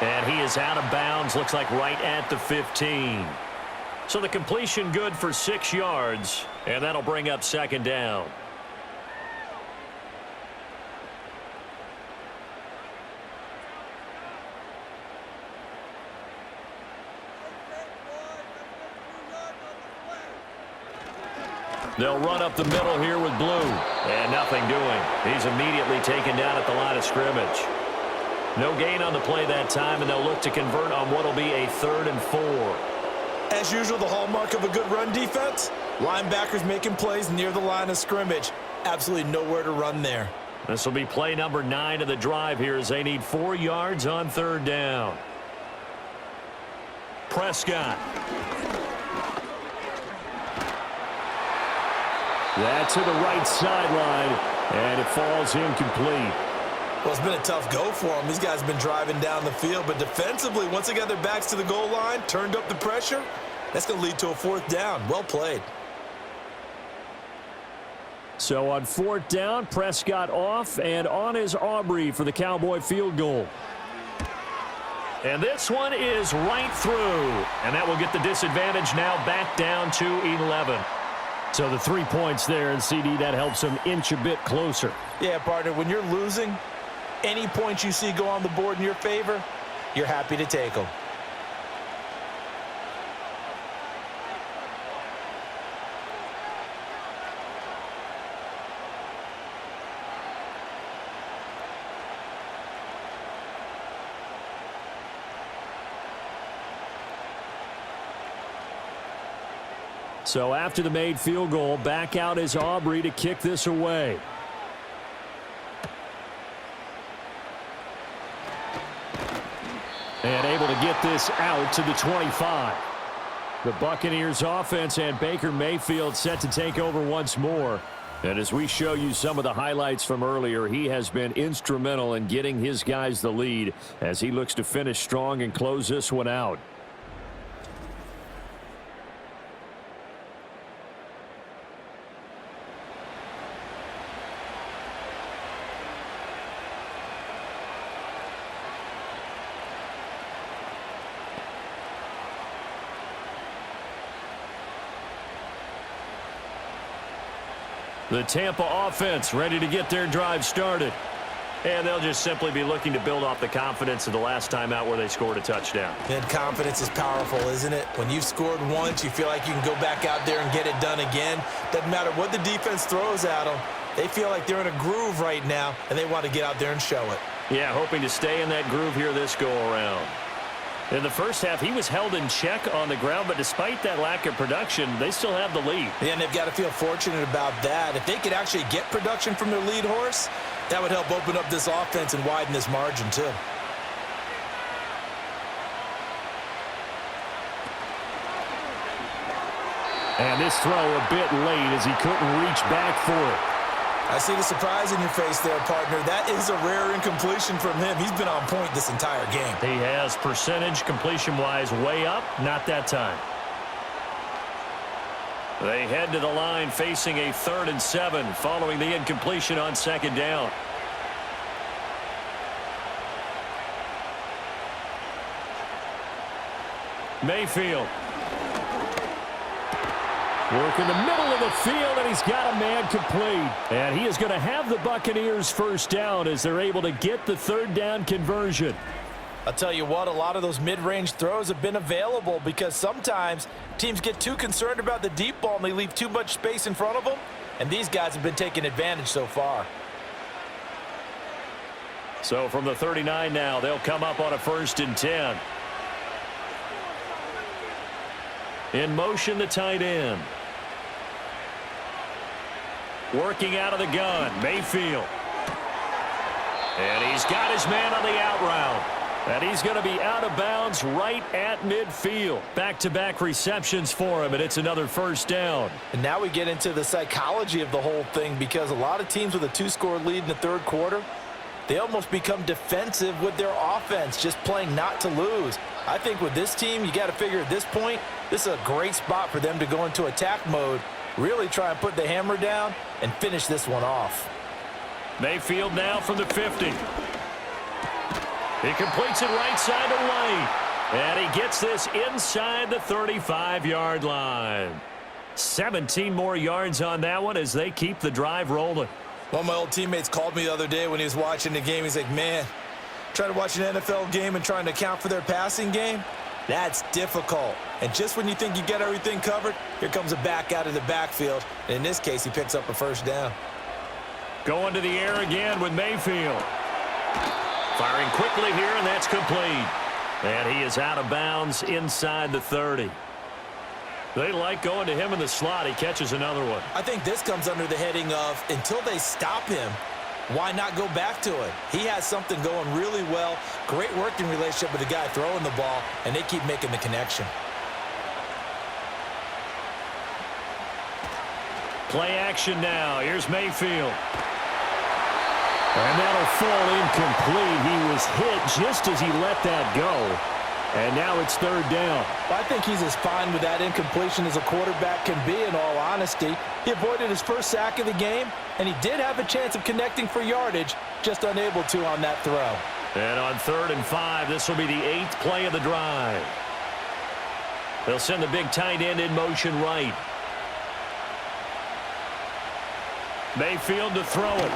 And he is out of bounds, looks like right at the 15. So the completion good for 6 yards, and that'll bring up second down. They'll run up the middle here with Blue. And nothing doing. He's immediately taken down at the line of scrimmage. No gain on the play that time, and they'll look to convert on what will be a 3rd and 4. As usual, the hallmark of a good run defense, linebackers making plays near the line of scrimmage. Absolutely nowhere to run there. This will be play number 9 of the drive here as they need 4 yards on 3rd down. Prescott. That's to the right sideline, and it falls incomplete. Well, it's been a tough go for them. These guys have been driving down the field, but defensively, once they got their backs to the goal line, turned up the pressure, that's going to lead to a 4th down. Well played. So on 4th down, Prescott off, and on is Aubrey for the Cowboy field goal. And this one is right through, and that will get the disadvantage now back down to 11. So the 3 points there, and CD, that helps them inch a bit closer. Yeah, partner, when you're losing, any points you see go on the board in your favor, you're happy to take them. So after the made field goal, back out is Aubrey to kick this away. And able to get this out to the 25. The Buccaneers offense and Baker Mayfield set to take over once more. And as we show you some of the highlights from earlier, he has been instrumental in getting his guys the lead as he looks to finish strong and close this one out. The Tampa offense ready to get their drive started. And they'll just simply be looking to build off the confidence of the last time out where they scored a touchdown. And confidence is powerful, isn't it? When you've scored once, you feel like you can go back out there and get it done again. Doesn't matter what the defense throws at them. They feel like they're in a groove right now, and they want to get out there and show it. Yeah, hoping to stay in that groove here this go-around. In the first half, he was held in check on the ground, but despite that lack of production, they still have the lead. Yeah, and they've got to feel fortunate about that. If they could actually get production from their lead horse, that would help open up this offense and widen this margin, too. And this throw a bit late as he couldn't reach back for it. I see the surprise in your face there, partner. That is a rare incompletion from him. He's been on point this entire game. He has percentage completion-wise way up, not that time. They head to the line facing a 3rd and 7 following the incompletion on 2nd down. Mayfield. Work in the middle of the field, and he's got a man complete. And he is going to have the Buccaneers first down as they're able to get the 3rd down conversion. I'll tell you what, a lot of those mid-range throws have been available because sometimes teams get too concerned about the deep ball and they leave too much space in front of them, and these guys have been taking advantage so far. So from the 39 now, they'll come up on a 1st and 10. In motion, the tight end. Working out of the gun, Mayfield. And he's got his man on the out route. And he's going to be out of bounds right at midfield. Back-to-back receptions for him, and it's another 1st down. And now we get into the psychology of the whole thing because a lot of teams with a 2-score lead in the 3rd quarter, they almost become defensive with their offense, just playing not to lose. I think with this team, you got to figure at this point, this is a great spot for them to go into attack mode, really try and put the hammer down and finish this one off. Mayfield now from the 50. He completes it right side to White. And he gets this inside the 35-yard line. 17 more yards on that one as they keep the drive rolling. One of my old teammates called me the other day when he was watching the game. He's like, man, trying to watch an NFL game and trying to account for their passing game, that's difficult. And just when you think you get everything covered, here comes a back out of the backfield. And in this case, he picks up a first down. Going to the air again with Mayfield. Firing quickly here, and that's complete. And he is out of bounds inside the 30. They like going to him in the slot. He catches another one. I think this comes under the heading of until they stop him, why not go back to it? He has something going really well. Great working relationship with the guy throwing the ball, and they keep making the connection. Play action now. Here's Mayfield. And that'll fall incomplete. He was hit just as he let that go. And now it's third down. Well, I think he's as fine with that incompletion as a quarterback can be, in all honesty. He avoided his first sack of the game, and he did have a chance of connecting for yardage, just unable to on that throw. And on 3rd and 5, this will be the 8th play of the drive. They'll send the big tight end in motion right. Mayfield to throw it.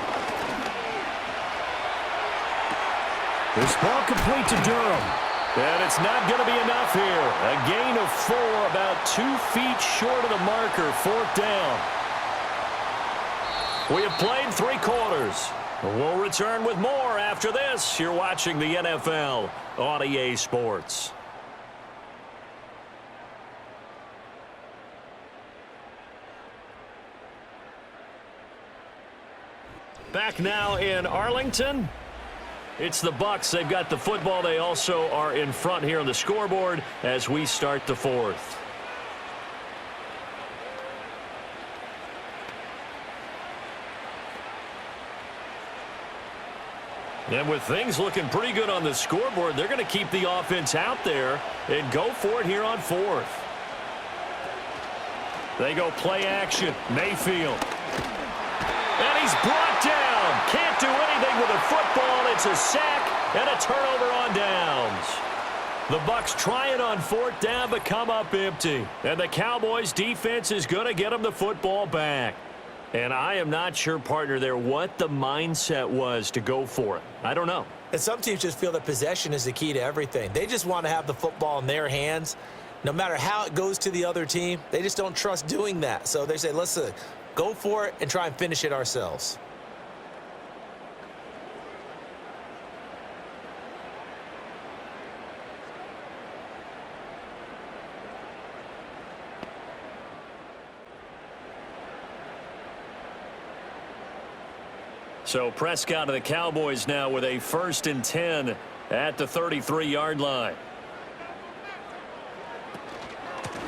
This ball complete to Durham. And it's not going to be enough here. A gain of 4, about 2 feet short of the marker, 4th down. We have played 3 quarters. We'll return with more after this. You're watching the NFL on EA Sports. Back now in Arlington. It's the Bucs. They've got the football. They also are in front here on the scoreboard as we start the 4th. And with things looking pretty good on the scoreboard, they're going to keep the offense out there and go for it here on 4th. They go play action. Mayfield. And he's brought down. Can't do anything with a football. It's a sack and a turnover on downs. The Bucs try it on 4th down, but come up empty. And the Cowboys defense is going to get them the football back. And I am not sure, partner, there what the mindset was to go for it. I don't know. And some teams just feel that possession is the key to everything. They just want to have the football in their hands. No matter how it goes to the other team, they just don't trust doing that. So they say, listen, go for it and try and finish it ourselves. So Prescott of the Cowboys now with a 1st and 10 at the 33-yard line.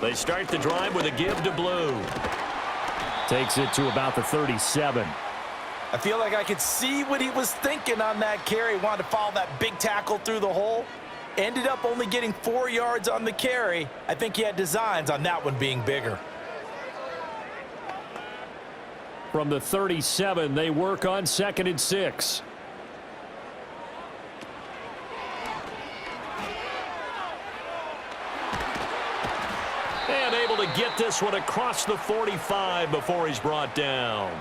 They start the drive with a give to Blue. Takes it to about the 37. I feel like I could see what he was thinking on that carry. Wanted to follow that big tackle through the hole. Ended up only getting 4 yards on the carry. I think he had designs on that one being bigger. From the 37, they work on 2nd and 6. And able to get this one across the 45 before he's brought down.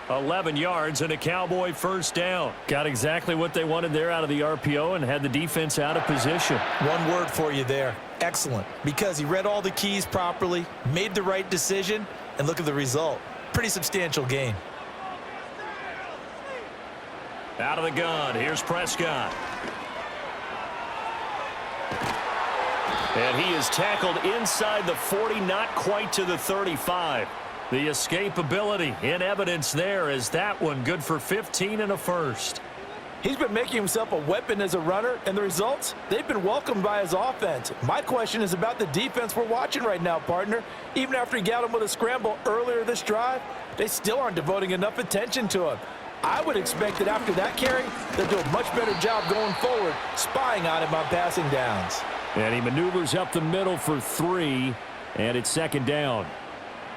11 yards and a Cowboy 1st down. Got exactly what they wanted there out of the RPO and had the defense out of position. One word for you there. Excellent. Because he read all the keys properly, made the right decision, and look at the result. Pretty substantial gain. Out of the gun, here's Prescott. And he is tackled inside the 40, not quite to the 35. The escapability in evidence there is that one good for 15 and a 1st. He's been making himself a weapon as a runner, and the results, they've been welcomed by his offense. My question is about the defense we're watching right now, partner. Even after he got him with a scramble earlier this drive, they still aren't devoting enough attention to him. I would expect that after that carry, they'll do a much better job going forward, spying on him on passing downs. And he maneuvers up the middle for 3, and it's 2nd down.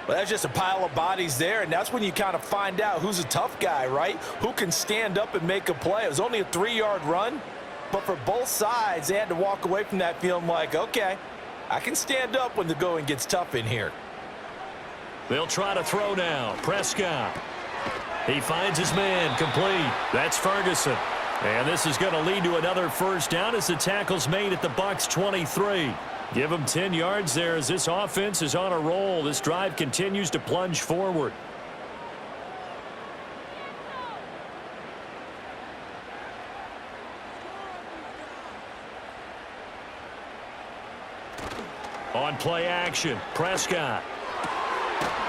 Well, that's just a pile of bodies there, and that's when you kind of find out who's a tough guy, right? Who can stand up and make a play. It was only a 3-yard run, But for both sides, they had to walk away from that feeling like, okay, I can stand up when the going gets tough in here. They'll try to throw now. Prescott. He finds his man, complete. That's Ferguson. And this is going to lead to another first down as the tackle's made at the Bucs 23. Give them 10 yards there as this offense is on a roll. This drive continues to plunge forward. On play action, Prescott.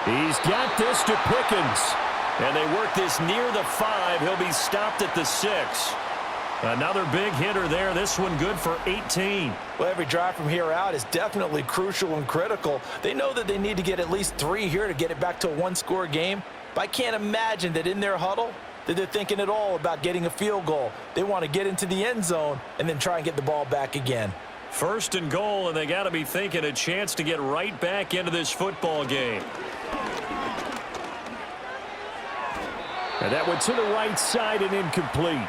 He's got this to Pickens. And they work this near the 5. He'll be stopped at the 6. Another big hitter there. This one good for 18. Well, every drive from here out is definitely crucial and critical. They know that they need to get at least 3 here to get it back to a one-score game. But I can't imagine that in their huddle that they're thinking at all about getting a field goal. They want to get into the end zone and then try and get the ball back again. First and goal, and they got to be thinking a chance to get right back into this football game. And that went to the right side and incomplete.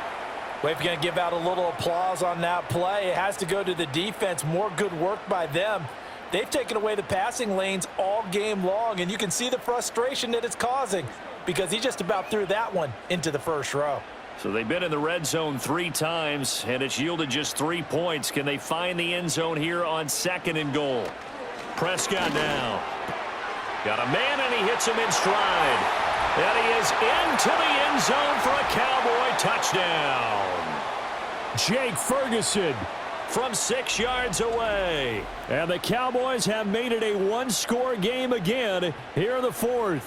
Well, if you're going to give out a little applause on that play, it has to go to the defense. More good work by them. They've taken away the passing lanes all game long, and you can see the frustration that it's causing because he just about threw that one into the first row. So they've been in the red zone 3 times, and it's yielded just 3 points. Can they find the end zone here on 2nd and goal? Prescott now. Got a man, and he hits him in stride. And he is into the end zone for a Cowboy touchdown. Jake Ferguson from 6 yards away. And the Cowboys have made it a one-score game again here in the 4th.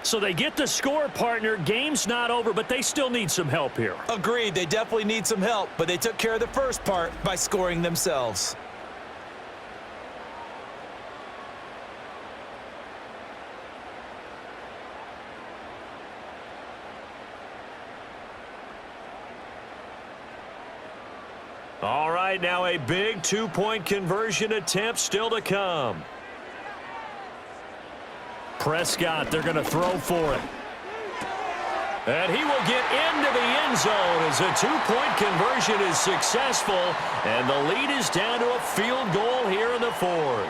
So they get the score, partner. Game's not over, but they still need some help here. Agreed. They definitely need some help, but they took care of the first part by scoring themselves. All right, now a big 2-point conversion attempt still to come. Prescott, they're going to throw for it. And he will get into the end zone as a 2-point conversion is successful. And the lead is down to a field goal here in the 4th.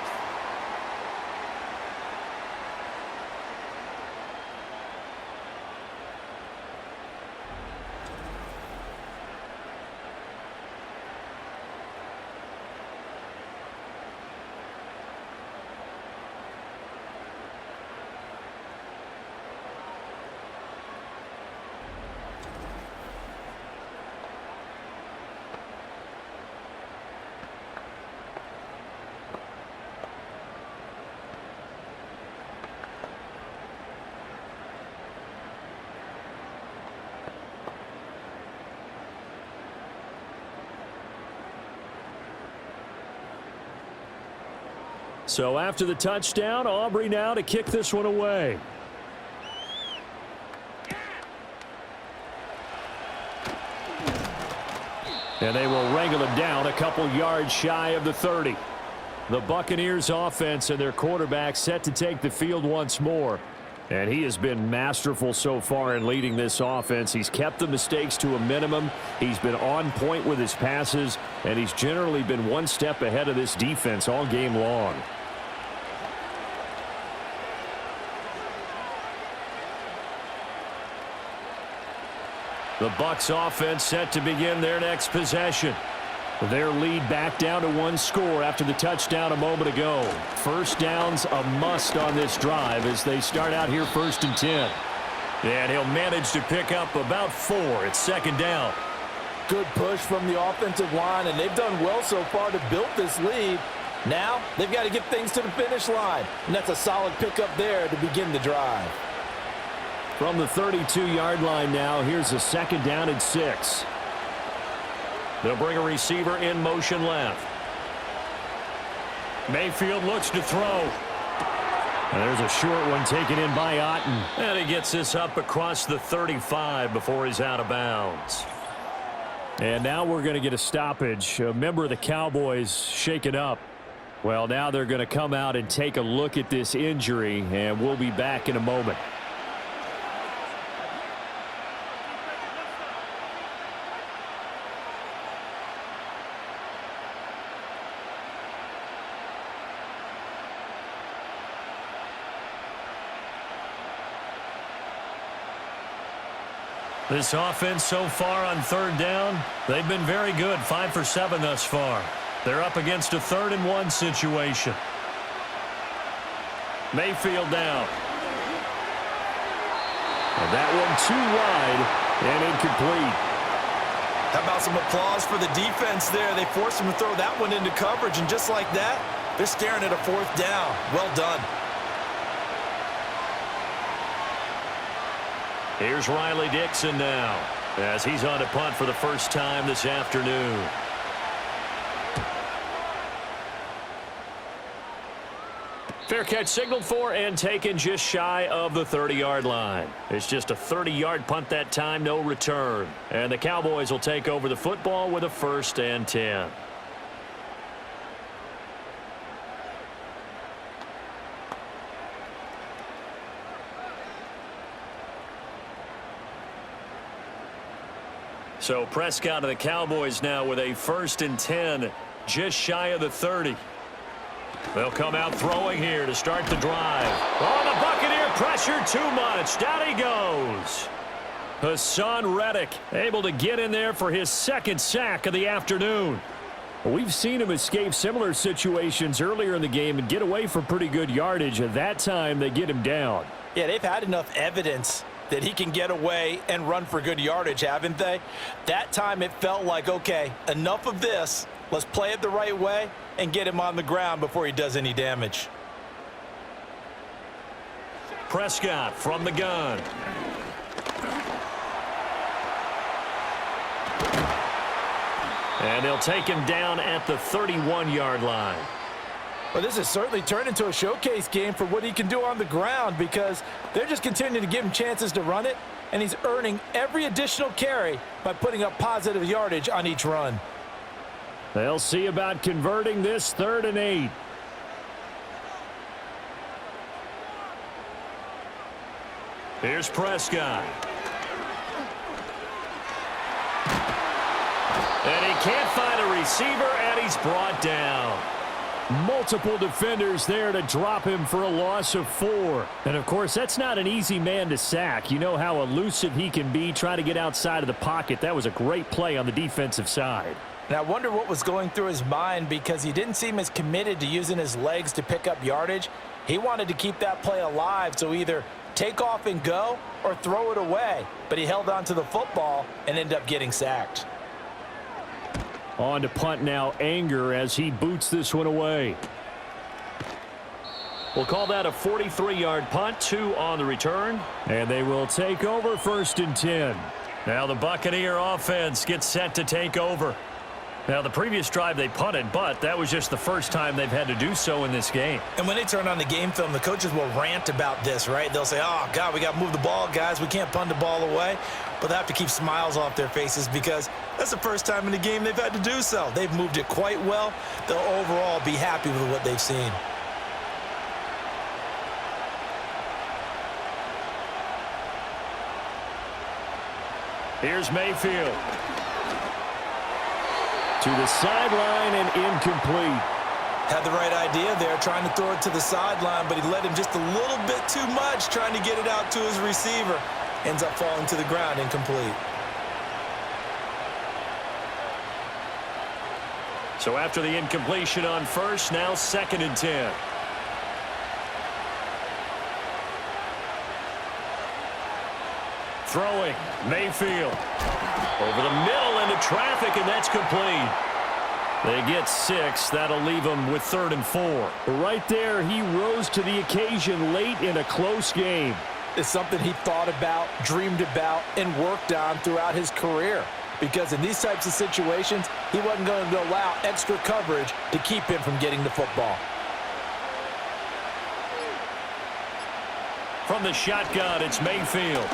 So after the touchdown, Aubrey now to kick this one away. And they will wrangle him down a couple yards shy of the 30. The Buccaneers offense and their quarterback set to take the field once more. And he has been masterful so far in leading this offense. He's kept the mistakes to a minimum. He's been on point with his passes. And he's generally been one step ahead of this defense all game long. The Bucs offense set to begin their next possession. Their lead back down to 1 score after the touchdown a moment ago. First down's a must on this drive as they start out here 1st and 10. And he'll manage to pick up about 4 at 2nd down. Good push from the offensive line, and they've done well so far to build this lead. Now they've got to get things to the finish line, and that's a solid pickup there to begin the drive. From the 32-yard line now, here's a 2nd down and 6. They'll bring a receiver in motion left. Mayfield looks to throw. And there's a short one taken in by Otten. And he gets this up across the 35 before he's out of bounds. And now we're going to get a stoppage. A member of the Cowboys shaken up. Well, now they're going to come out and take a look at this injury, and we'll be back in a moment. This offense so far on third down, they've been very good, 5 for 7 thus far. They're up against a 3rd-and-1 situation. Mayfield down. And that one too wide and incomplete. How about some applause for the defense there? They forced him to throw that one into coverage, and just like that, they're staring at a 4th down. Well done. Here's Riley Dixon now, as he's on to punt for the first time this afternoon. Fair catch signaled for and taken just shy of the 30-yard line. It's just a 30-yard punt that time, no return. And the Cowboys will take over the football with a 1st and 10. So Prescott of the Cowboys now with a 1st and 10, just shy of the 30. They'll come out throwing here to start the drive. Oh, the Buccaneer pressure too much. Down he goes. Hassan Reddick able to get in there for his 2nd sack of the afternoon. We've seen him escape similar situations earlier in the game and get away from pretty good yardage. At that time, they get him down. Yeah, they've had enough evidence that he can get away and run for good yardage, haven't they? That time it felt like, okay, enough of this. Let's play it the right way and get him on the ground before he does any damage. Prescott from the gun. And they'll take him down at the 31-yard line. Well, this has certainly turned into a showcase game for what he can do on the ground, because they're just continuing to give him chances to run it, and he's earning every additional carry by putting up positive yardage on each run. They'll see about converting this 3rd and 8. Here's Prescott. And he can't find a receiver, and he's brought down. Multiple defenders there to drop him for a loss of 4. And, of course, that's not an easy man to sack. You know how elusive he can be trying to get outside of the pocket. That was a great play on the defensive side. And I wonder what was going through his mind, because he didn't seem as committed to using his legs to pick up yardage. He wanted to keep that play alive, so either take off and go or throw it away. But he held on to the football and ended up getting sacked. On to punt now, Anger, as he boots this one away. We'll call that a 43-yard punt, 2 on the return. And they will take over 1st and 10. Now the Buccaneer offense gets set to take over. Now, the previous drive they punted, but that was just the first time they've had to do so in this game. And when they turn on the game film, the coaches will rant about this, right? They'll say, oh, God, we got to move the ball, guys. We can't punt the ball away. But they have to keep smiles off their faces, because that's the first time in the game they've had to do so. They've moved it quite well. They'll overall be happy with what they've seen. Here's Mayfield. To the sideline and incomplete. Had the right idea there, trying to throw it to the sideline, but he led him just a little bit too much, trying to get it out to his receiver. Ends up falling to the ground, incomplete. So after the incompletion on 1st, now 2nd and 10. Throwing, Mayfield. Over the middle into traffic, and that's complete. They get 6. That'll leave them with 3rd and 4. Right there, he rose to the occasion late in a close game. It's something he thought about, dreamed about, and worked on throughout his career. Because in these types of situations, he wasn't going to allow extra coverage to keep him from getting the football. From the shotgun, it's Mayfield.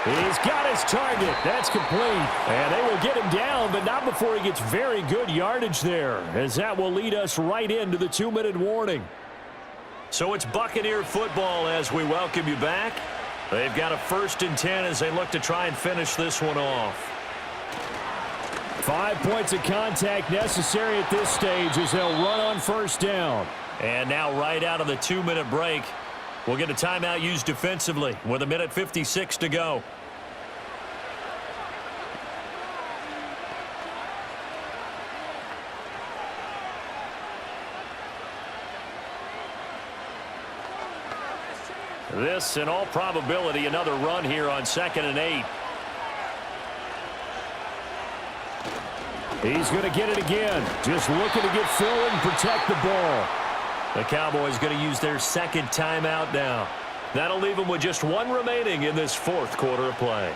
He's got his target. That's complete. And they will get him down, but not before he gets very good yardage there, as that will lead us right into the 2-minute warning. So it's Buccaneer football as we welcome you back. They've got a 1st and 10 as they look to try and finish this one off. 5 points of contact necessary at this stage as they'll run on 1st down. And now right out of the 2-minute break, we'll get a timeout used defensively with 1:56 to go. This, in all probability, another run here on 2nd and 8. He's going to get it again. Just looking to get forward and protect the ball. The Cowboys going to use their 2nd timeout now. That'll leave them with just 1 remaining in this 4th quarter of play.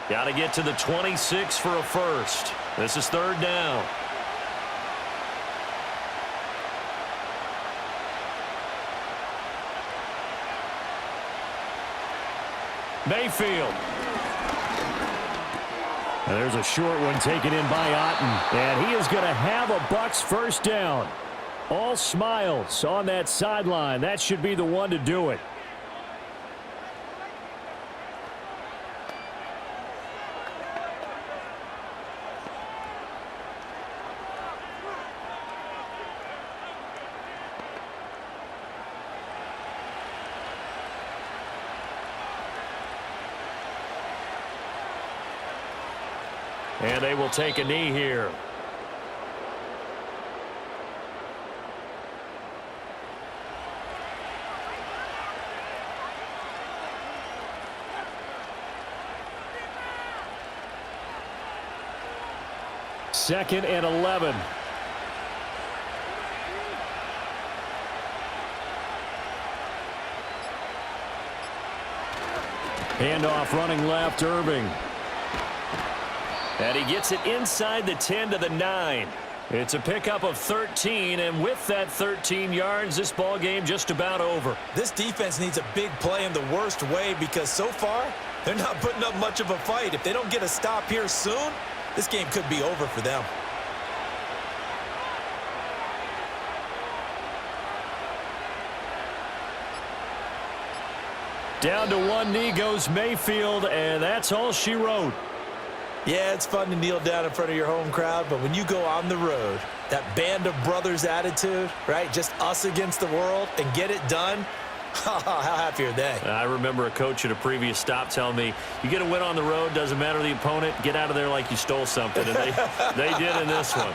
Got to get to the 26 for a first. This is 3rd down. Mayfield. And there's a short one taken in by Otten. And he is going to have a Bucs first down. All smiles on that sideline. That should be the one to do it. And they will take a knee here. Second and 11. Handoff running left, Irving. And he gets it inside the 10 to the 9. It's a pickup of 13, and with that 13 yards, this ball game just about over. This defense needs a big play in the worst way because so far, they're not putting up much of a fight. If they don't get a stop here soon, this game could be over for them. Down to 1 knee goes Mayfield, and that's all she wrote. Yeah, it's fun to kneel down in front of your home crowd, but when you go on the road, that band of brothers attitude, right, just us against the world, and get it done, how happy are they? I remember a coach at a previous stop telling me, you get a win on the road, doesn't matter the opponent, get out of there like you stole something, and they did in this one.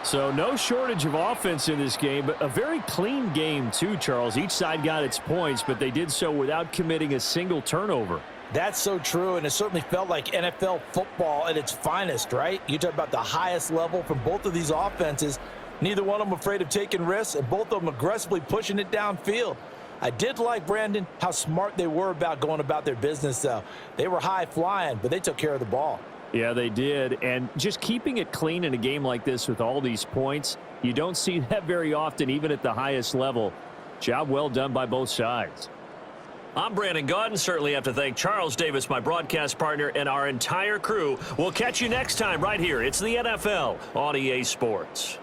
So no shortage of offense in this game, but a very clean game too, Charles. Each side got its points, but they did so without committing a single turnover. That's so true, and it certainly felt like NFL football at its finest, right? You talk about the highest level from both of these offenses. Neither one of them afraid of taking risks, and both of them aggressively pushing it downfield. I did like, Brandon, how smart they were about going about their business, though. They were high-flying, but they took care of the ball. Yeah, they did. And just keeping it clean in a game like this with all these points, you don't see that very often, even at the highest level. Job well done by both sides. I'm Brandon Gaudin. Certainly have to thank Charles Davis, my broadcast partner, and our entire crew. We'll catch you next time right here. It's the NFL on EA Sports.